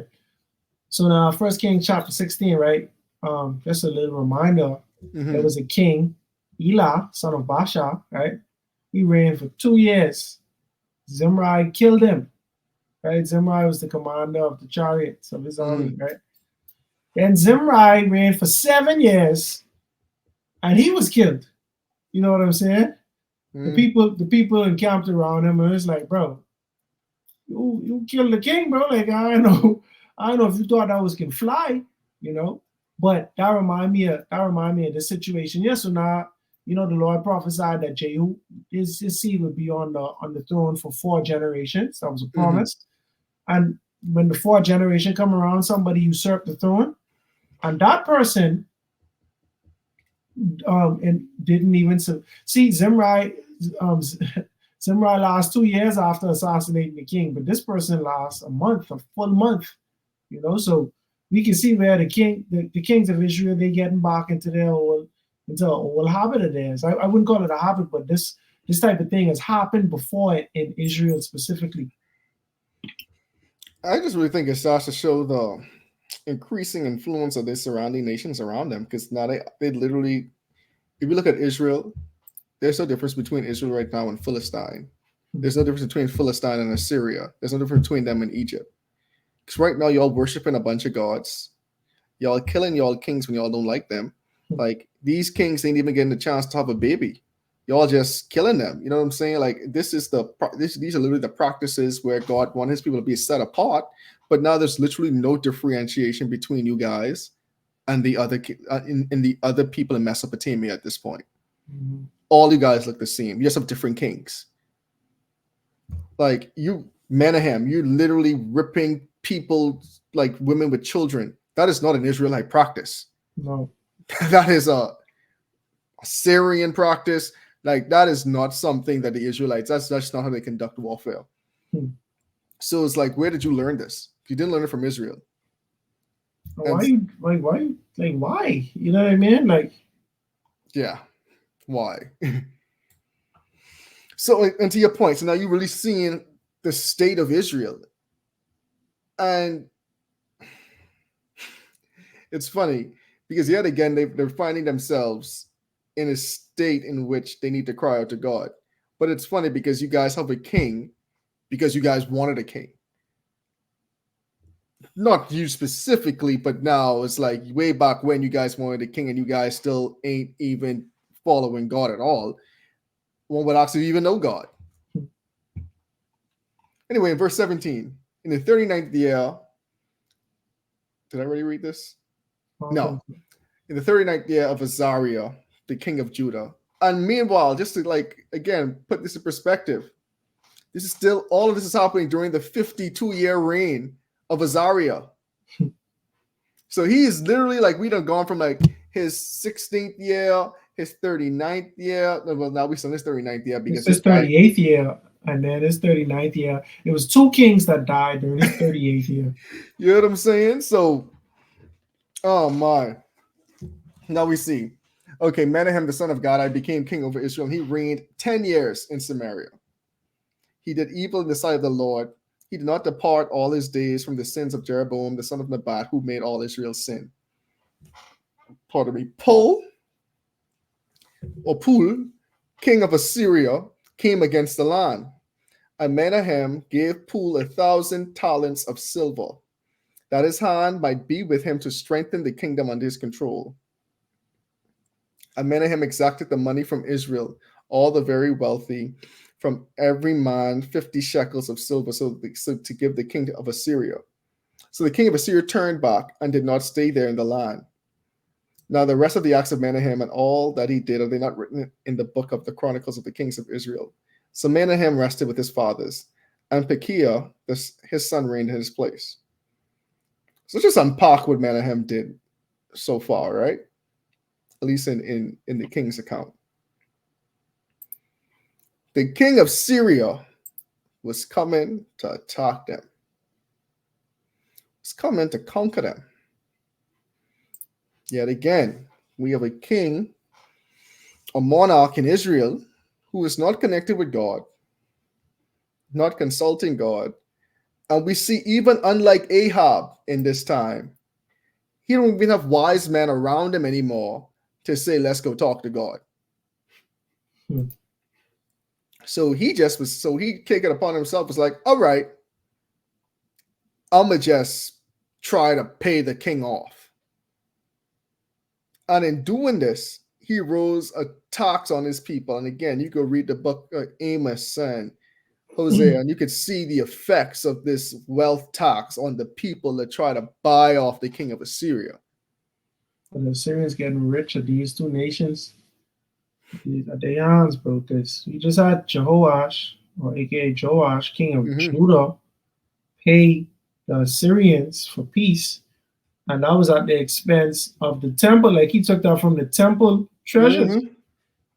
So now, 1 Kings chapter 16, right? Just a little reminder. There was a king, Elah, son of Baasha, right? He ran for 2 years. Zimri killed him. Right? Zimri was the commander of the chariots of his army, right? And Zimri ran for 7 years, and he was killed. You know what I'm saying? The people encamped around him, and it's like, bro, you killed the king, bro. Like I don't know if you thought that was can fly, you know. But that remind me of the situation. Yes or not? You know, the Lord prophesied that Jehu, his seed would be on the throne for 4 generations. That was a promise. And when the 4th generation come around, somebody usurped the throne, and that person and didn't even see Zimri. Zimri lasts 2 years after assassinating the king, but this person lasts a full month. You know, so we can see where the kings of Israel, they getting back into their old habit of theirs. I wouldn't call it a habit, but this type of thing has happened before in Israel specifically. I just really think it starts to show the increasing influence of the surrounding nations around them, because now they literally, if you look at Israel, there's no difference between Israel right now and Philistine. There's no difference between Philistine and Assyria. There's no difference between them and Egypt. Because right now y'all worshiping a bunch of gods. Y'all killing y'all kings when y'all don't like them. Like these kings ain't even getting the chance to have a baby. Y'all just killing them. You know what I'm saying? Like these are literally the practices where God wanted his people to be set apart. But now there's literally no differentiation between you guys and the other in the other people in Mesopotamia at this point. All you guys look the same. You just have different kings. Like you, Menahem, you're literally ripping people, like women with children. That is not an Israelite practice. No. That is a Syrian practice. Like that is not something that the Israelites, that's not how they conduct warfare. So it's like, where did you learn this? You didn't learn it from Israel. Why? You know what I mean? Like, yeah, why? So, and to your point, so now you're really seeing the state of Israel. And it's funny because yet again, they're finding themselves in a state in which they need to cry out to God. But it's funny because you guys have a king because you guys wanted a king. Not you specifically, but now it's like way back when you guys wanted a king and you guys still ain't even following God at all. One would actually even know God. Anyway, in verse 17, in the 39th year, did I already read this? No. In the 39th year of Azariah, the king of Judah. And meanwhile, just to like, again, put this in perspective, all of this is happening during the 52-year reign of Azariah. So he is literally like, we done gone from like his 16th year, his 39th year. Well, now we still in his 39th year because his 38th year. And then his 39th year. It was 2 kings that died during his 38th year. You know what I'm saying? So, oh my. Now we see. Okay, Menahem, the son of Gadai, became king over Israel, and he reigned 10 years in Samaria. He did evil in the sight of the Lord. He did not depart all his days from the sins of Jeroboam, the son of Nebat, who made all Israel sin. Pardon me. Pul, king of Assyria, came against the land. And Menahem gave Pul 1,000 talents of silver, that his hand might be with him to strengthen the kingdom under his control. And Menahem exacted the money from Israel, all the very wealthy, from every man 50 shekels of silver, so to give the king of Assyria. So the king of Assyria turned back and did not stay there in the land. Now the rest of the acts of Menahem and all that he did, are they not written in the book of the Chronicles of the kings of Israel? So Menahem rested with his fathers, and Pekiah, his son, reigned in his place. So just unpack what Menahem did so far, right? At least in the king's account. The king of Syria was coming to attack them. He's coming to conquer them. Yet again, we have a king, a monarch in Israel, who is not connected with God, not consulting God. And we see, even unlike Ahab in this time, he don't even have wise men around him anymore to say, let's go talk to God. So he kicked it upon himself, was like, all right, I'ma just try to pay the king off. And in doing this, he rose a tax on his people. And again, you go read the book of Amos and Hosea, and you can see the effects of this wealth tax on the people that try to buy off the king of Assyria. But the Assyrians getting rich at these two nations at their hands, bro. Because we just had Jehoash, or aka Joash, king of Judah, pay the Assyrians for peace. And that was at the expense of the temple. Like he took that from the temple treasures,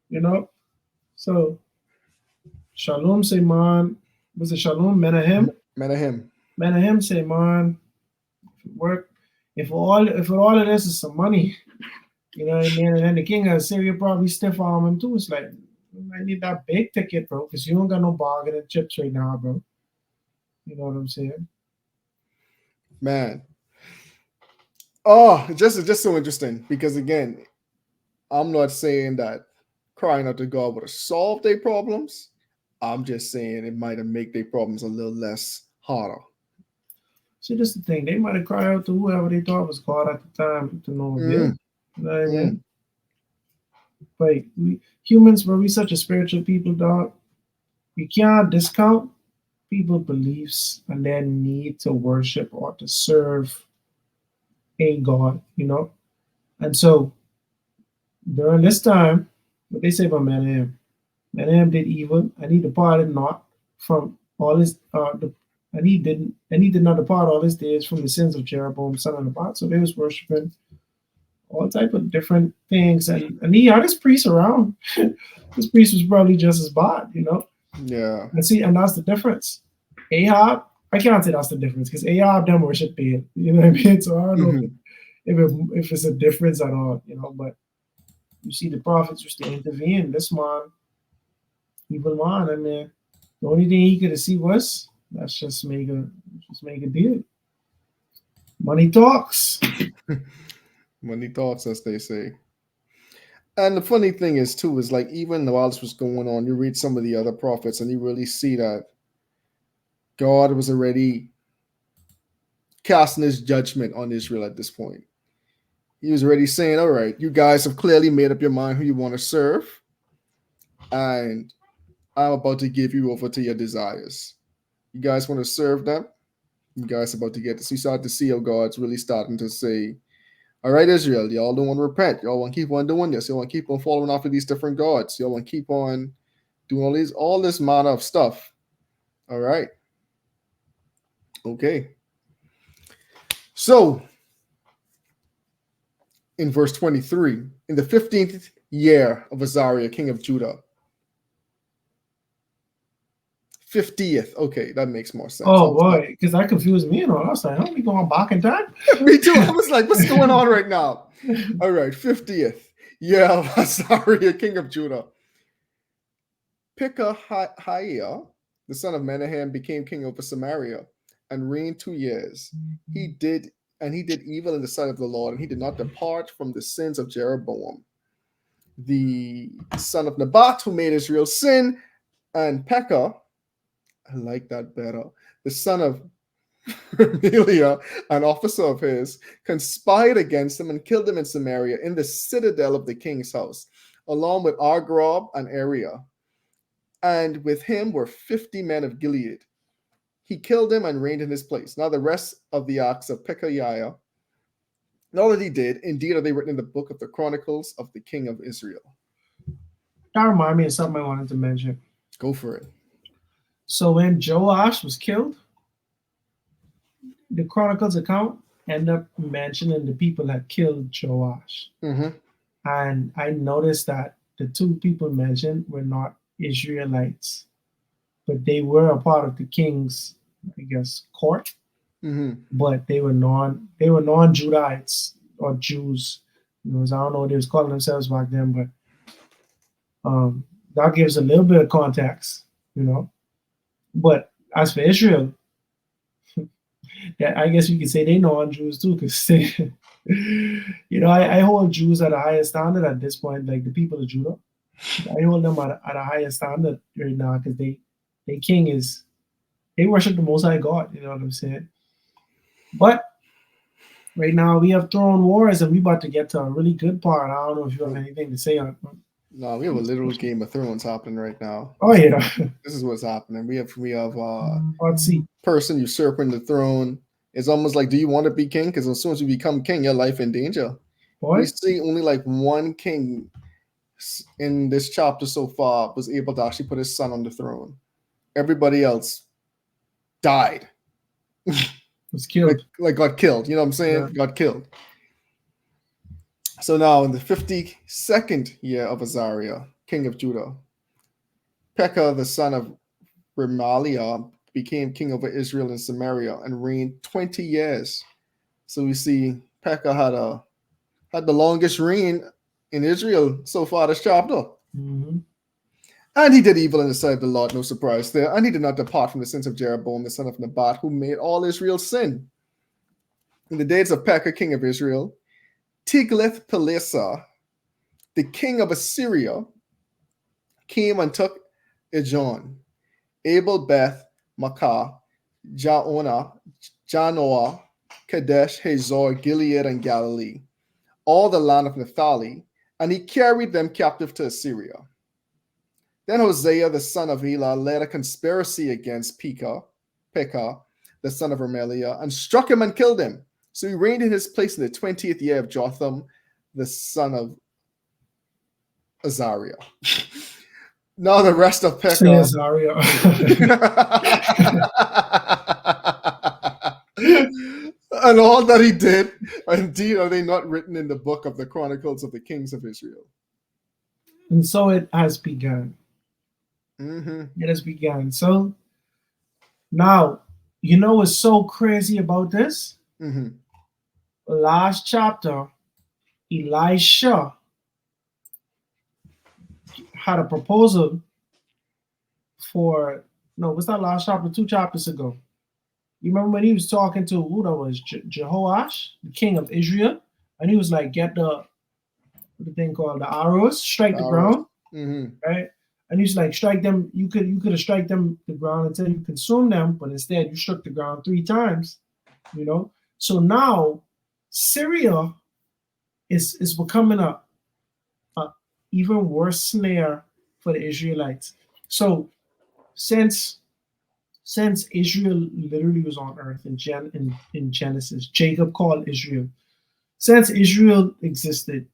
you know? So, Shalom say, man, was it Shalom? Menahem? Menahem say, man, if all of this is some money, you know what I mean? And then the king of Assyria probably stiff arm him too. It's like, I need that big ticket, bro, because you don't got no bargaining chips right now, bro. You know what I'm saying? Man. Oh, just so interesting, because again, I'm not saying that crying out to God would have solved their problems. I'm just saying it might have made their problems a little less harder. See, this is the thing. They might have cried out to whoever they thought was God at the time to no avail. You know what I mean? Like, humans, were we such a spiritual people, dog? We can't discount people's beliefs and their need to worship or to serve a God, you know? And so, during this time, what they say about Menahem did evil, and he departed not from all his, and he did not depart all his days from the sins of Jeroboam, son of Nebat. So they was worshiping all type of different things, and he had his priests around. His priest was probably just as bad, you know? Yeah. And that's the difference. Ahab, I can't say that's the difference, because Ahab them worship Baal, you know what I mean? So I don't know if it's a difference at all, you know, but you see the prophets used to intervene. This man, evil man, I mean, the only thing he could see was, let's just make a deal. Money talks. Money talks, as they say. And the funny thing is, too, is like, even while this was going on, you read some of the other prophets and you really see that God was already casting his judgment on Israel at this point. He was already saying, all right, you guys have clearly made up your mind who you want to serve, and I'm about to give you over to your desires. You guys want to serve them? You guys about to get this. You start to see how God's really starting to say, all right, Israel, y'all don't want to repent. Y'all want to keep on doing this. Y'all want to keep on following after these different gods. Y'all want to keep on doing all this manner of stuff. All right. Okay. So, in verse 23, in the 15th year of Azariah, king of Judah. 50th. Okay, that makes more sense. Oh, boy, because that confused me and all. I was like, are we going back in time? Me too. I was like, what's going on right now? All right, 50th year of Azariah, king of Judah. Pekahiah, the son of Menahem, became king over Samaria and reigned 2 years. He did evil in the sight of the Lord, and he did not depart from the sins of Jeroboam, the son of Nebat, who made Israel sin, and Pekah, I like that better, the son of Remaliah, an officer of his, conspired against him and killed him in Samaria in the citadel of the king's house, along with Argob and Ariah. And with him were 50 men of Gilead. He killed him and reigned in his place. Now the rest of the acts of Pekahiah, all that he did, indeed are they written in the book of the Chronicles of the king of Israel. That reminds me of something I wanted to mention. Go for it. So when Joash was killed, the Chronicles account ended up mentioning the people that killed Joash. And I noticed that the two people mentioned were not Israelites, but they were a part of the king's, I guess, court. But they were non-Judites or Jews. You know, I don't know what they was calling themselves back then, but that gives a little bit of context, you know. But as for Israel, I guess you could say they non-Jews too, because you know, I hold Jews at a higher standard at this point, like the people of Judah. I hold them at a higher standard right now because they king is they worship the Most High God. You know what I'm saying? But right now we have throne wars, and we about to get to a really good part. I don't know if you have anything to say on it. No, we have a literal Game of Thrones happening right now. Oh yeah, This is what's happening. We have let's see. person usurping the throne. It's almost like, do you want to be king? Because as soon as you become king, your life in danger. Boy, We see only like one king in this chapter so far was able to actually put his son on the throne. Everybody else died. was killed. Like got killed. You know what I'm saying? Yeah. Got killed. So now in the 52nd year of Azariah, king of Judah, Pekah, the son of Remaliah, became king over Israel and Samaria and reigned 20 years. So we see Pekah had the longest reign in Israel so far this chapter. Mm-hmm. And he did evil in the sight of the Lord, no surprise there. And he did not depart from the sins of Jeroboam, the son of Nebat, who made all Israel sin. In the days of Pekah, king of Israel, Tiglath-Pileser, the king of Assyria, came and took Ijon, Abel Beth, Makkah, Jaonah, Janoah, Kadesh, Hazor, Gilead, and Galilee, all the land of Naphtali, and he carried them captive to Assyria. Then Hosea, the son of Elah, led a conspiracy against Pekah, the son of Remaliah, and struck him and killed him. So he reigned in his place in the 20th year of Jotham, the son of Azariah. Now the rest of Pekah. Say Azariah. And all that he did, indeed, are they not written in the book of the Chronicles of the Kings of Israel? And so it has begun. Mm-hmm. It has begun. So now, you know what's so crazy about this? Mm-hmm. Last chapter, Elisha had a proposal for, no, what's that last chapter? 2 chapters ago. You remember when he was talking to who that was? Jehoash, the king of Israel? And he was like, get the thing called the arrows, strike the ground, right? And he's like, strike them. You could have strike them the ground until you consume them, but instead you struck the ground 3 times, you know. So now Syria is becoming a even worse snare for the Israelites. So since Israel literally was on earth in Genesis, Jacob called Israel. Since Israel existed,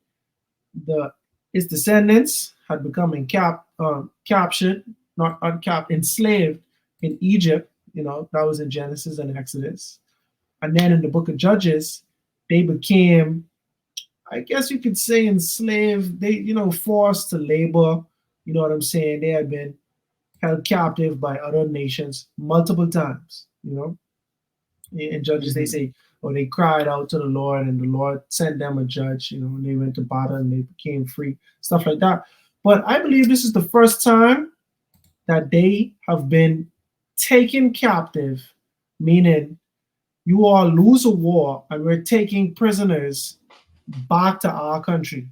its descendants had become captured, not uncapped, enslaved in Egypt. You know, that was in Genesis and Exodus. And then in the book of Judges, they became, I guess you could say, enslaved. They, forced to labor. You know what I'm saying? They had been held captive by other nations multiple times. In Judges, they say, they cried out to the Lord, and the Lord sent them a judge, and they went to battle and they became free, stuff like that. But I believe this is the first time that they have been taken captive, meaning you all lose a war and we're taking prisoners back to our country.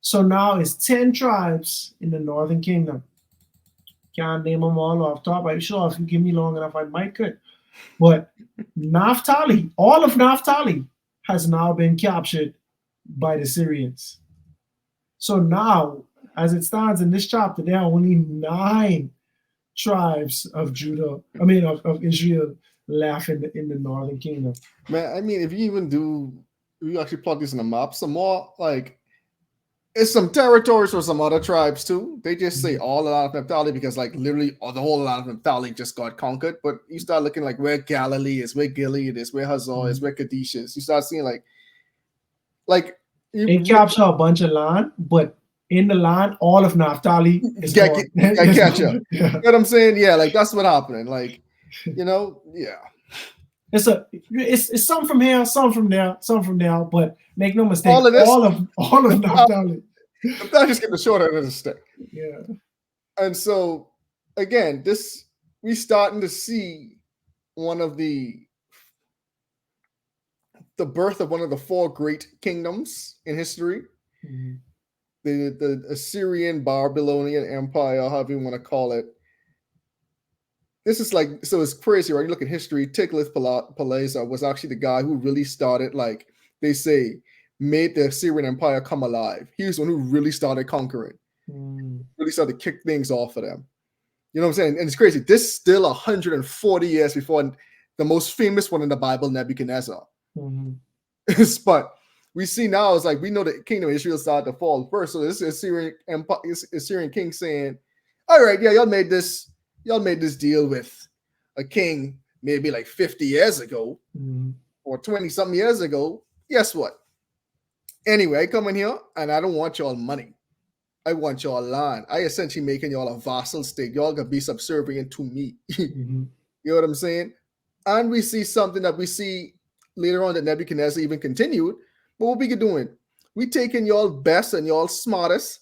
So now it's 10 tribes in the northern kingdom. Can't name them all off top. I'm sure if you give me long enough, I might could. But Naphtali, all of Naphtali has now been captured by the Syrians. So now, as it stands in this chapter, there are only 9 tribes of Judah, of Israel left in the northern kingdom. Man, I mean, if you actually plot this on a map, some more like it's some territories for some other tribes too. They just say all the land of Naphtali because like literally the whole land of Naphtali just got conquered. But you start looking like where Galilee is, where Gilead is, where Hazor is, where Kadesh is. You start seeing like they capture a bunch of land, but in the land, all of Naphtali is gone. Catch up. Yeah. You know what I'm saying? Yeah, like that's what happening. Like, yeah. It's some from here, some from there, but make no mistake, all of Naphtali. Naphtali just get the short end of the stick. Yeah. And so again, we starting to see one of the birth of one of the 4 great kingdoms in history. the Assyrian Babylonian Empire, however you want to call it. This is like, so it's crazy, right? You look at history. Tiglath-Pileser was actually the guy who really started, like they say, made the Assyrian Empire come alive. He was the one who really started conquering, really started to kick things off of them. You know what I'm saying? And it's crazy. This is still 140 years before the most famous one in the Bible, Nebuchadnezzar. But we see now, it's like we know the kingdom of Israel started to fall first. So this is Assyrian king saying, all right, yeah, y'all made this deal with a king maybe like 50 years ago or 20 something years ago. Guess what? Anyway, I come in here and I don't want y'all money. I want y'all land. I essentially making y'all a vassal state. Y'all gonna be subservient to me. You know what I'm saying? And we see something that we see later on that Nebuchadnezzar even continued. But what we could doing? We taking y'all best and y'all smartest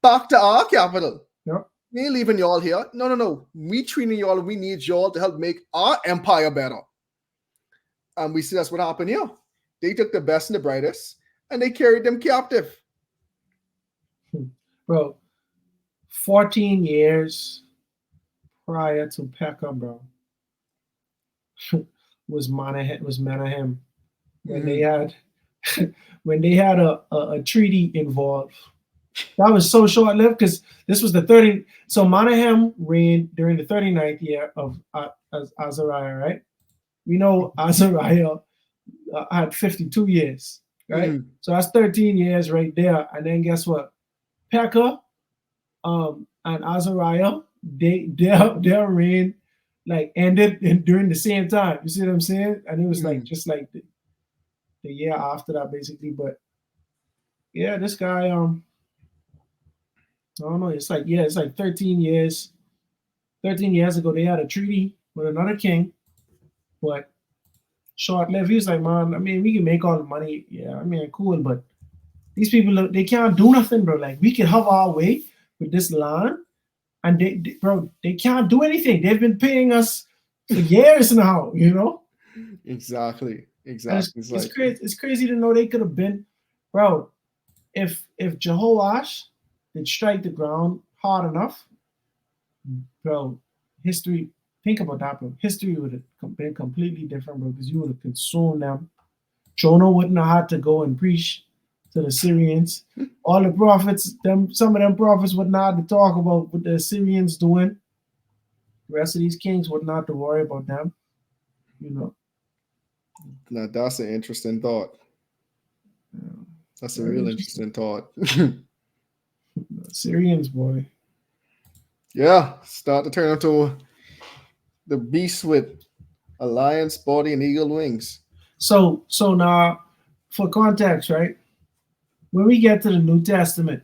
back to our capital. Yep. We ain't leaving y'all here. No. We treating y'all. We need y'all to help make our empire better. And we see that's what happened here. They took the best and the brightest and they carried them captive. Bro, 14 years prior to Pekah, bro, was Menahem when they had a treaty involved. That was so short-lived because this was the 30. So Menahem reigned during the 39th year of Azariah, right? We know Azariah had 52 years, right? So that's 13 years right there. And then guess what? Pekah and Azariah, their reign like ended during the same time. You see what I'm saying? And it was like just like the year after that, basically. But yeah, this guy, I don't know. It's like 13 years. 13 years ago, they had a treaty with another king, but short-lived. He was like, man, I mean, we can make all the money. Yeah, I mean, cool, but these people, they can't do nothing, bro. Like, we can have our way with this land, and they can't do anything. They've been paying us for years now, you know? Exactly. It's crazy to know they could have been, bro. If Jehoash did strike the ground hard enough, bro, history. Think about that, bro. History would have been completely different, bro, because you would have consumed them. Jonah wouldn't have had to go and preach to the Syrians. All the prophets, some of them prophets would not have to talk about what the Assyrians doing. The rest of these kings would not have to worry about them. You know. Now that's an interesting thought. Yeah. That's a real interesting thought. Syrians, boy. Yeah, start to turn into the beast with a lion's body and eagle wings. So now, for context, right? When we get to the New Testament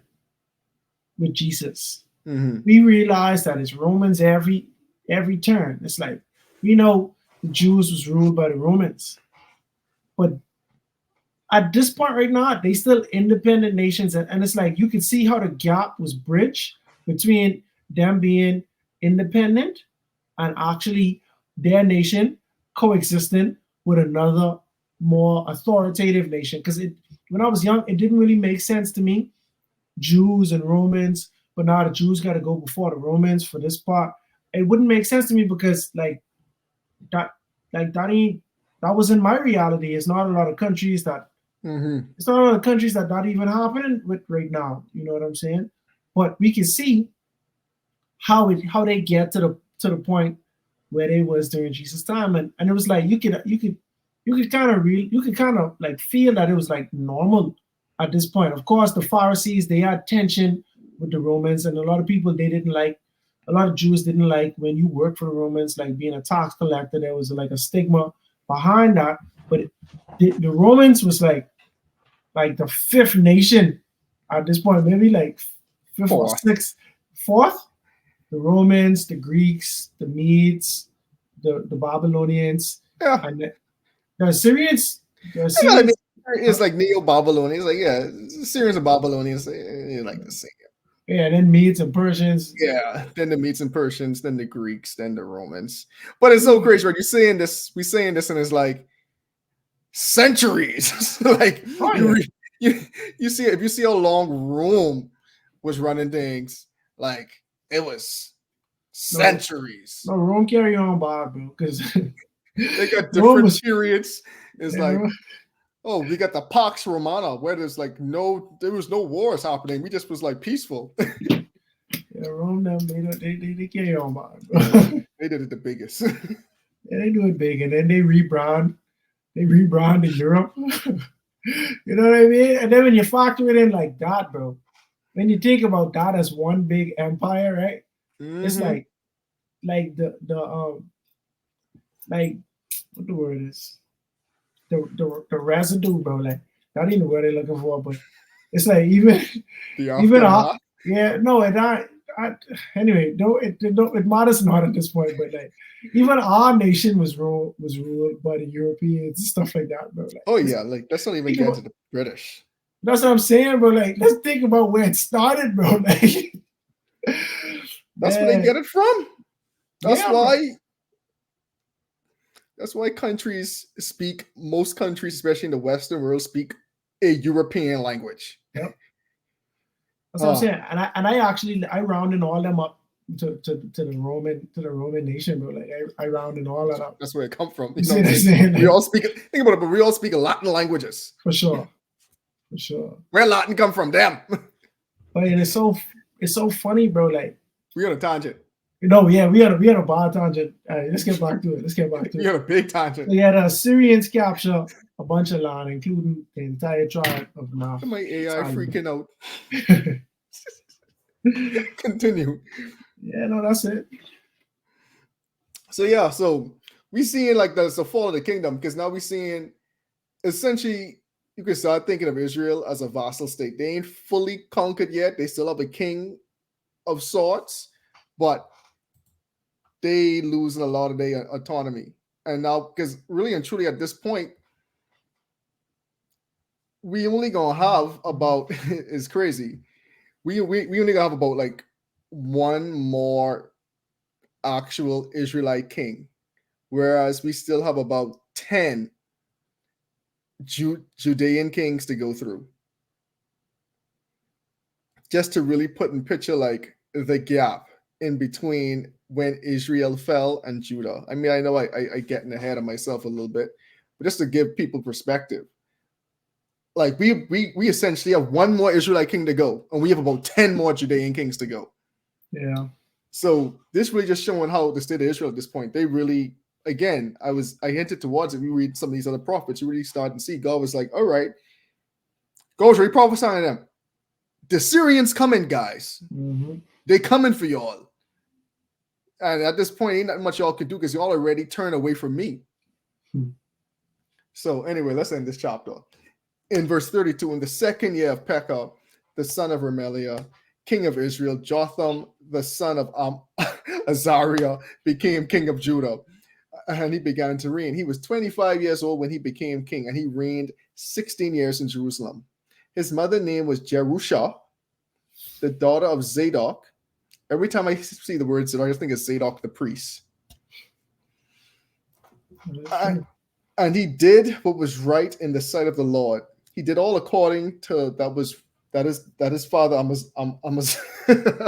with Jesus, we realize that it's Romans every turn. It's like, we know the Jews was ruled by the Romans, but at this point right now, they still independent nations, and it's like you can see how the gap was bridged between them being independent and actually their nation coexisting with another more authoritative nation. Because when I was young, it didn't really make sense to me, Jews and Romans, but now the Jews got to go before the Romans for this part. It wouldn't make sense to me because that wasn't my reality. It's not a lot of countries that it's not a lot of countries that not even happening with right now. You know what I'm saying? But we can see how they get to the point where they was during Jesus' time, and it was like you could kind of like feel that it was like normal at this point. Of course, the Pharisees, they had tension with the Romans, and a lot of people a lot of Jews didn't like when you work for the Romans, like being a tax collector. There was like a stigma behind that, but the Romans was like the fifth nation at this point, maybe like fifth or sixth, fourth. The Romans, the Greeks, the Medes, the Babylonians, and the Assyrians. It's like Neo-Babylonians. Like, yeah, Syrians and Babylonians, they like the same. Yeah, then Medes and Persians. Yeah, then the Medes and Persians, then the Greeks, then the Romans. But it's so crazy, right? We're saying this, and it's like centuries. Like you see, if you see how long Rome was running things. Like it was centuries. No, Rome carry on, Bob, bro, because they got different periods. It's like, Rome. oh, we got the Pax Romana, where there was no wars happening. We just was like peaceful. Yeah, Rome them they carry on, Bob. They did it the biggest. Yeah, they do it big, and then they rebrand. They rebrand in Europe. You know what I mean? And then when you factor it in like that, bro, when you think about that as one big empire, right? Mm-hmm. It's like the like what the word is, the residue, bro. Like not even the word they're looking for, but it's like even yeah, no, anyway, it matters not at this point, but like even our nation was ruled by the Europeans and stuff like that, bro. Like, oh yeah, like let's not even get to the British. That's what I'm saying, bro. Like let's think about where it started, bro. Like that's where they get it from. That's why most countries, especially in the Western world, speak a European language. Yep. That's what I'm saying. And I rounded all them up to the Roman nation, bro. Like I rounded all that up. That's where it come from. We all speak. Think about it, but we all speak Latin languages. For sure. Where Latin come from? Damn. But it's so funny, bro. Like we on a tangent. No, yeah, we had a bad tangent. All right, let's get back to it. We had a big tangent. We had Assyrians capture a bunch of land, including the entire tribe of Nakhaz. My AI freaking out. Continue. Yeah, no, that's it. So we seeing like the fall of the kingdom, because now we seeing essentially you can start thinking of Israel as a vassal state. They ain't fully conquered yet. They still have a king of sorts, but they losing a lot of their autonomy. And now, because really and truly at this point, we only gonna have about it's crazy. We only gonna have about like one more actual Israelite king, whereas we still have about 10 Judean kings to go through. Just to really put in picture like the gap in between when Israel fell and Judah. I mean, I know I getting ahead of myself a little bit, but just to give people perspective. Like we essentially have one more Israelite king to go, and we have about 10 more Judean kings to go. Yeah. So this really just showing how the state of Israel at this point, they really, again, I hinted towards it. We read some of these other prophets, you really start to see God was like, all right, God's really prophesying to them. The Syrians coming, guys. Mm-hmm. They coming for y'all. And at this point, ain't not much y'all can do because y'all already turned away from me. So anyway, let's end this chapter. In verse 32, in the second year of Pekah, the son of Remaliah, king of Israel, Jotham, the son of Azariah, became king of Judah. And he began to reign. He was 25 years old when he became king, and he reigned 16 years in Jerusalem. His mother's name was Jerusha, the daughter of Zadok. Every time I see the word Zadok, I just think of Zadok the priest. And he did what was right in the sight of the Lord. He did all according to that his father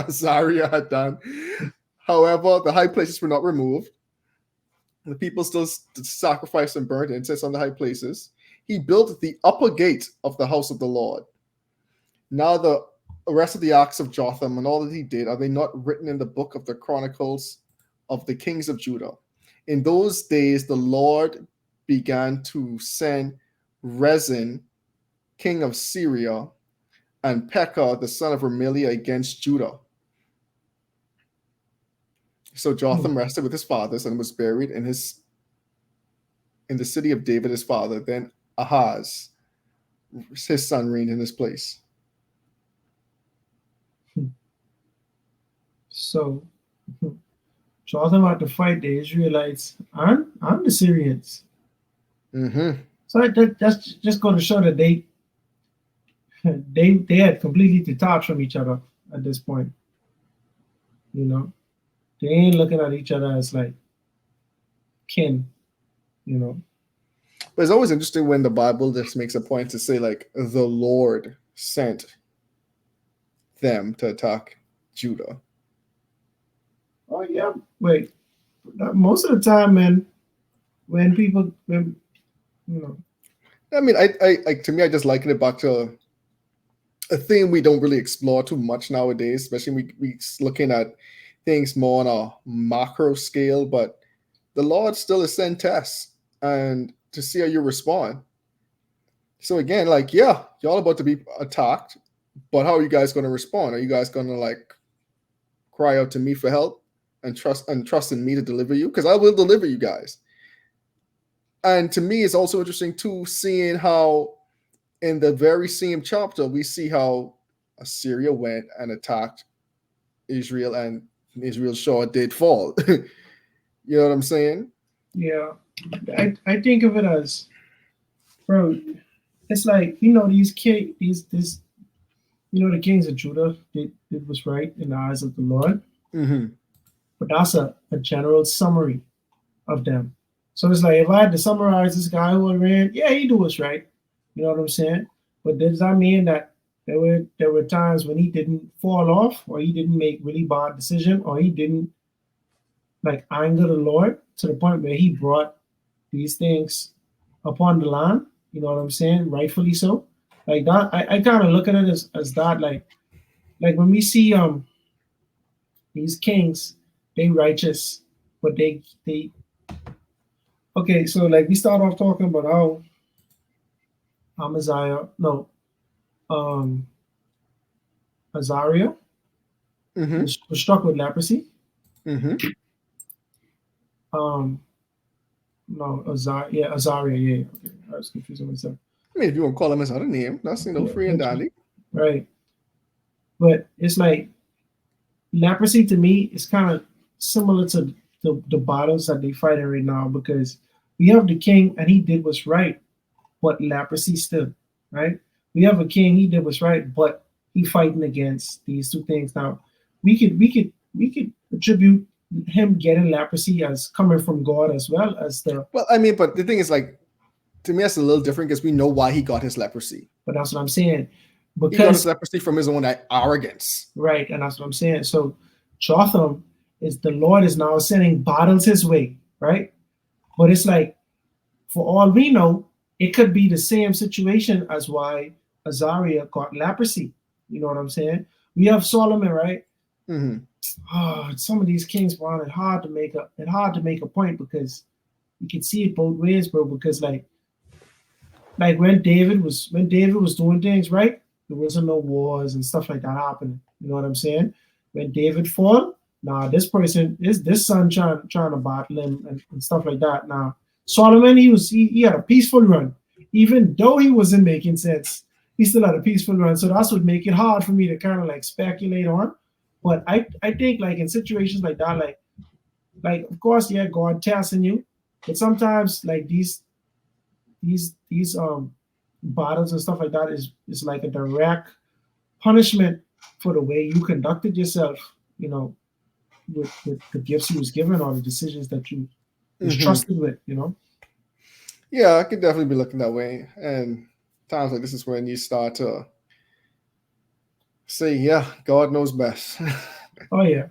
Azariah had done. However, the high places were not removed. The people still sacrificed and burned incense on the high places. He built the upper gate of the house of the Lord. Now the rest of the acts of Jotham and all that he did, are they not written in the book of the Chronicles of the kings of Judah? In those days, the Lord began to send Rezin, king of Syria, and Pekah, the son of Remaliah, against Judah. So Jotham rested with his fathers and was buried in the city of David, his father. Then Ahaz, his son, reigned in his place. So Jotham had to fight the Israelites and the Syrians. Mm-hmm. So that's just going to show that they had completely detached from each other at this point. You know, they ain't looking at each other as like kin. You know. But it's always interesting when the Bible just makes a point to say like the Lord sent them to attack Judah? Oh yeah. Wait. Most of the time, man, when people, when you know, I mean, I to me, I just liken it back to a theme we don't really explore too much nowadays, especially we looking at things more on a macro scale. But the Lord still is send tests and to see how you respond. So again, like, yeah, y'all about to be attacked, but how are you guys going to respond? Are you guys going to like cry out to me for help and trust in me to deliver you? Because I will deliver you guys. And to me, it's also interesting too, seeing how in the very same chapter we see how Assyria went and attacked Israel, and Israel sure did fall. You know what I'm saying? yeah, I think of it as, bro. It's like these the kings of Judah did was right in the eyes of the Lord, Mm-hmm. but that's a general summary of them. So it's like if I had to summarize this guy who ran, yeah, he do what's right. You know what I'm saying? But does that mean that there were times when he didn't fall off, or he didn't make really bad decision, or he didn't like anger the Lord to the point where he brought these things upon the land? You know what I'm saying? Rightfully so. Like that, I kind of look at it as that, like when we see these kings, they righteous, but they okay. So like we start off talking about how Amaziah, no, um, Azariah Mm-hmm. was struck with leprosy. Mm-hmm. Um, no, Azariah, yeah. Okay, I was confusing myself. I mean, if you want to call him his other name, that's Yeah, free and dandy. right. But it's like leprosy to me is kind of similar to the battles that they fighting right now, because we have the king and he did what's right, but leprosy still, right? We have a king, he did what's right, but he fighting against these two things. Now, we could attribute him getting leprosy as coming from God as well as the. Well, I mean, but the thing is, like, to me, that's a little different because we know why he got his leprosy. But that's what I'm saying, He got his because leprosy from his own arrogance. right, and that's what I'm saying. So Jotham is the Lord is now sending battles his way, right? But it's like, for all we know, it could be the same situation as why Azariah got leprosy. You know what I'm saying? We have Solomon, right? Mm-hmm. Oh, some of these kings, man, it's hard to make a point, because you can see it both ways, bro. Because like when David was doing things right, there wasn't no wars and stuff like that happening. You know what I'm saying? When David fall, nah, this person is this son trying to battle him and stuff like that. Now Solomon, he had a peaceful run, even though he wasn't making sense. He still had a peaceful run, so that's what make it hard for me to kind of like speculate on. But I think like in situations like that, like of course, yeah, God testing you, but sometimes like these battles and stuff like that is like a direct punishment for the way you conducted yourself, you know, with the gifts you was given or the decisions that you was trusted with, you know. Yeah, I could definitely be looking that way. And times like this is when you start to say, yeah, God knows best. Oh yeah.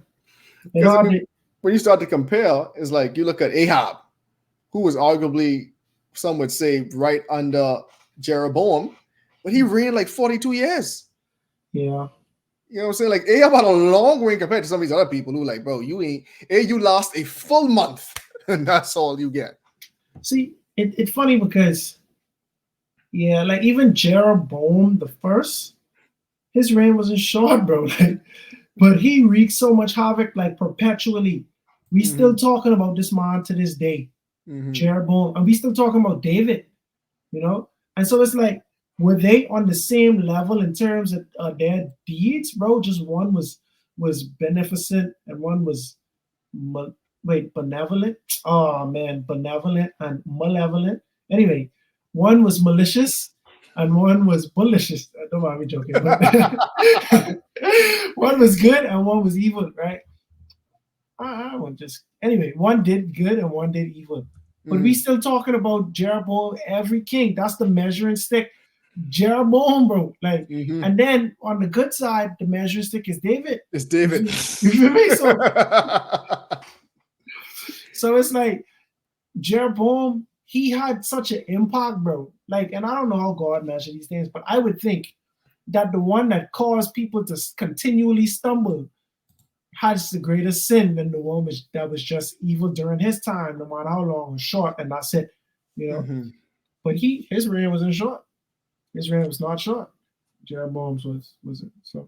Because I mean, when you start to compare, it's like you look at Ahab, who was arguably, some would say, right under Jeroboam, but he reigned like 42 years. Yeah. You know what I'm saying? Like Ahab had a long reign compared to some of these other people who like, bro, you last a full month and that's all you get. See, it's funny because, yeah, like even Jeroboam the first, his reign wasn't short, bro. But he wreaked so much havoc, like perpetually. We still talking about this man to this day, Jeroboam, and we still talking about David, you know. And so it's like, were they on the same level in terms of their deeds, bro? Just one was beneficent and one was benevolent. Oh man, benevolent and malevolent. Anyway, one was malicious and one was malicious. Don't mind me joking. One was good and one was evil, right? I won't just anyway. One did good and one did evil, but we still talking about Jeroboam, every king. That's the measuring stick Jeroboam, bro. Like, Mhm. and then on the good side, the measuring stick is David. It's David. You feel me? So it's like Jeroboam, he had such an impact, bro. Like, and I don't know how God measures these things, but I would think that the one that caused people to continually stumble has the greatest sin than the one that was just evil during his time, no matter how long or short, and that's it. You know. Mhm. But his reign wasn't short. His reign was not short. Jeroboam's was it? So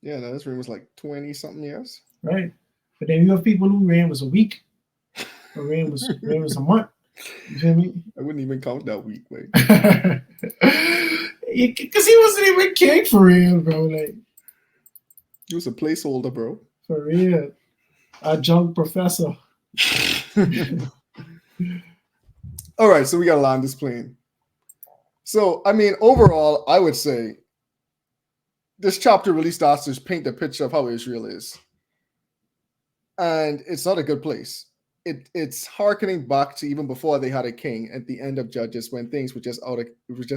Yeah, no, his reign was like 20 something years. right. But then you have people who reign was a week, or reign was a month. You feel me? I wouldn't even count that week, like. Because he wasn't even king for real, bro. Like He was a placeholder, bro. for real, adjunct professor. All right, so we gotta land this plane. So, I mean, overall, I would say this chapter really starts to paint the picture of how Israel is. And it's not a good place. It's harkening back to even before they had a king at the end of Judges, when things were just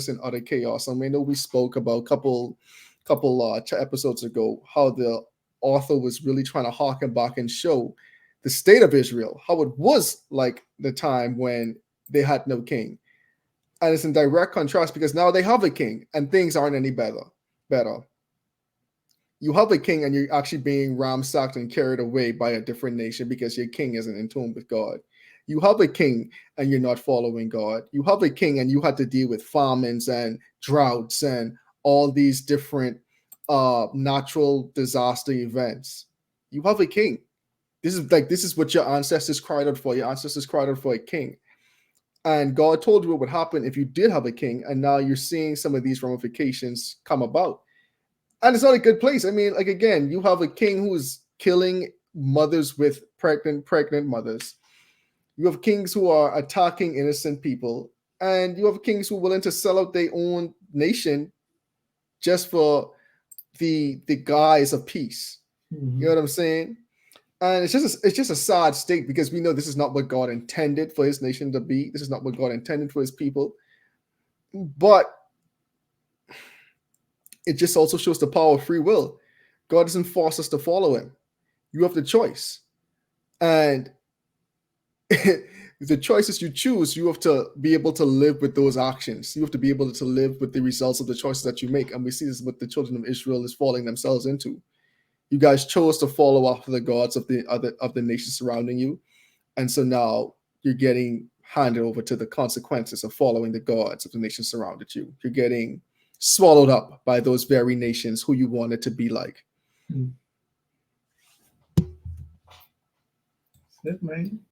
in utter chaos. I know we spoke about a couple episodes ago how the author was really trying to harken back and show the state of Israel, how it was like the time when they had no king. And it's in direct contrast because now they have a king and things aren't any better. You have a king and you're actually being ransacked and carried away by a different nation because your king isn't in tune with God. You have a king and you're not following God. You have a king and you had to deal with famines and droughts and all these different natural disaster events. You have a king. This is what your ancestors cried out for. Your ancestors cried out for a king. And God told you what would happen if you did have a king, and now you're seeing some of these ramifications come about. And it's not a good place. I mean, like, again, you have a king who's killing mothers with pregnant mothers. You have kings who are attacking innocent people, and you have kings who are willing to sell out their own nation just for the guise of peace. Mm-hmm. You know what I'm saying? And it's just a sad state because we know this is not what God intended for his nation to be. This is not what God intended for his people. But it just also shows the power of free will. God doesn't force us to follow him. You have the choice. And the choices you choose, you have to be able to live with those actions. You have to be able to live with the results of the choices that you make. And we see this what the children of Israel is falling themselves into. You guys chose to follow after the gods of the nations surrounding you. And so now you're getting handed over to the consequences of following the gods of the nations surrounded you. You're getting swallowed up by those very nations who you wanted to be like. That's it, man.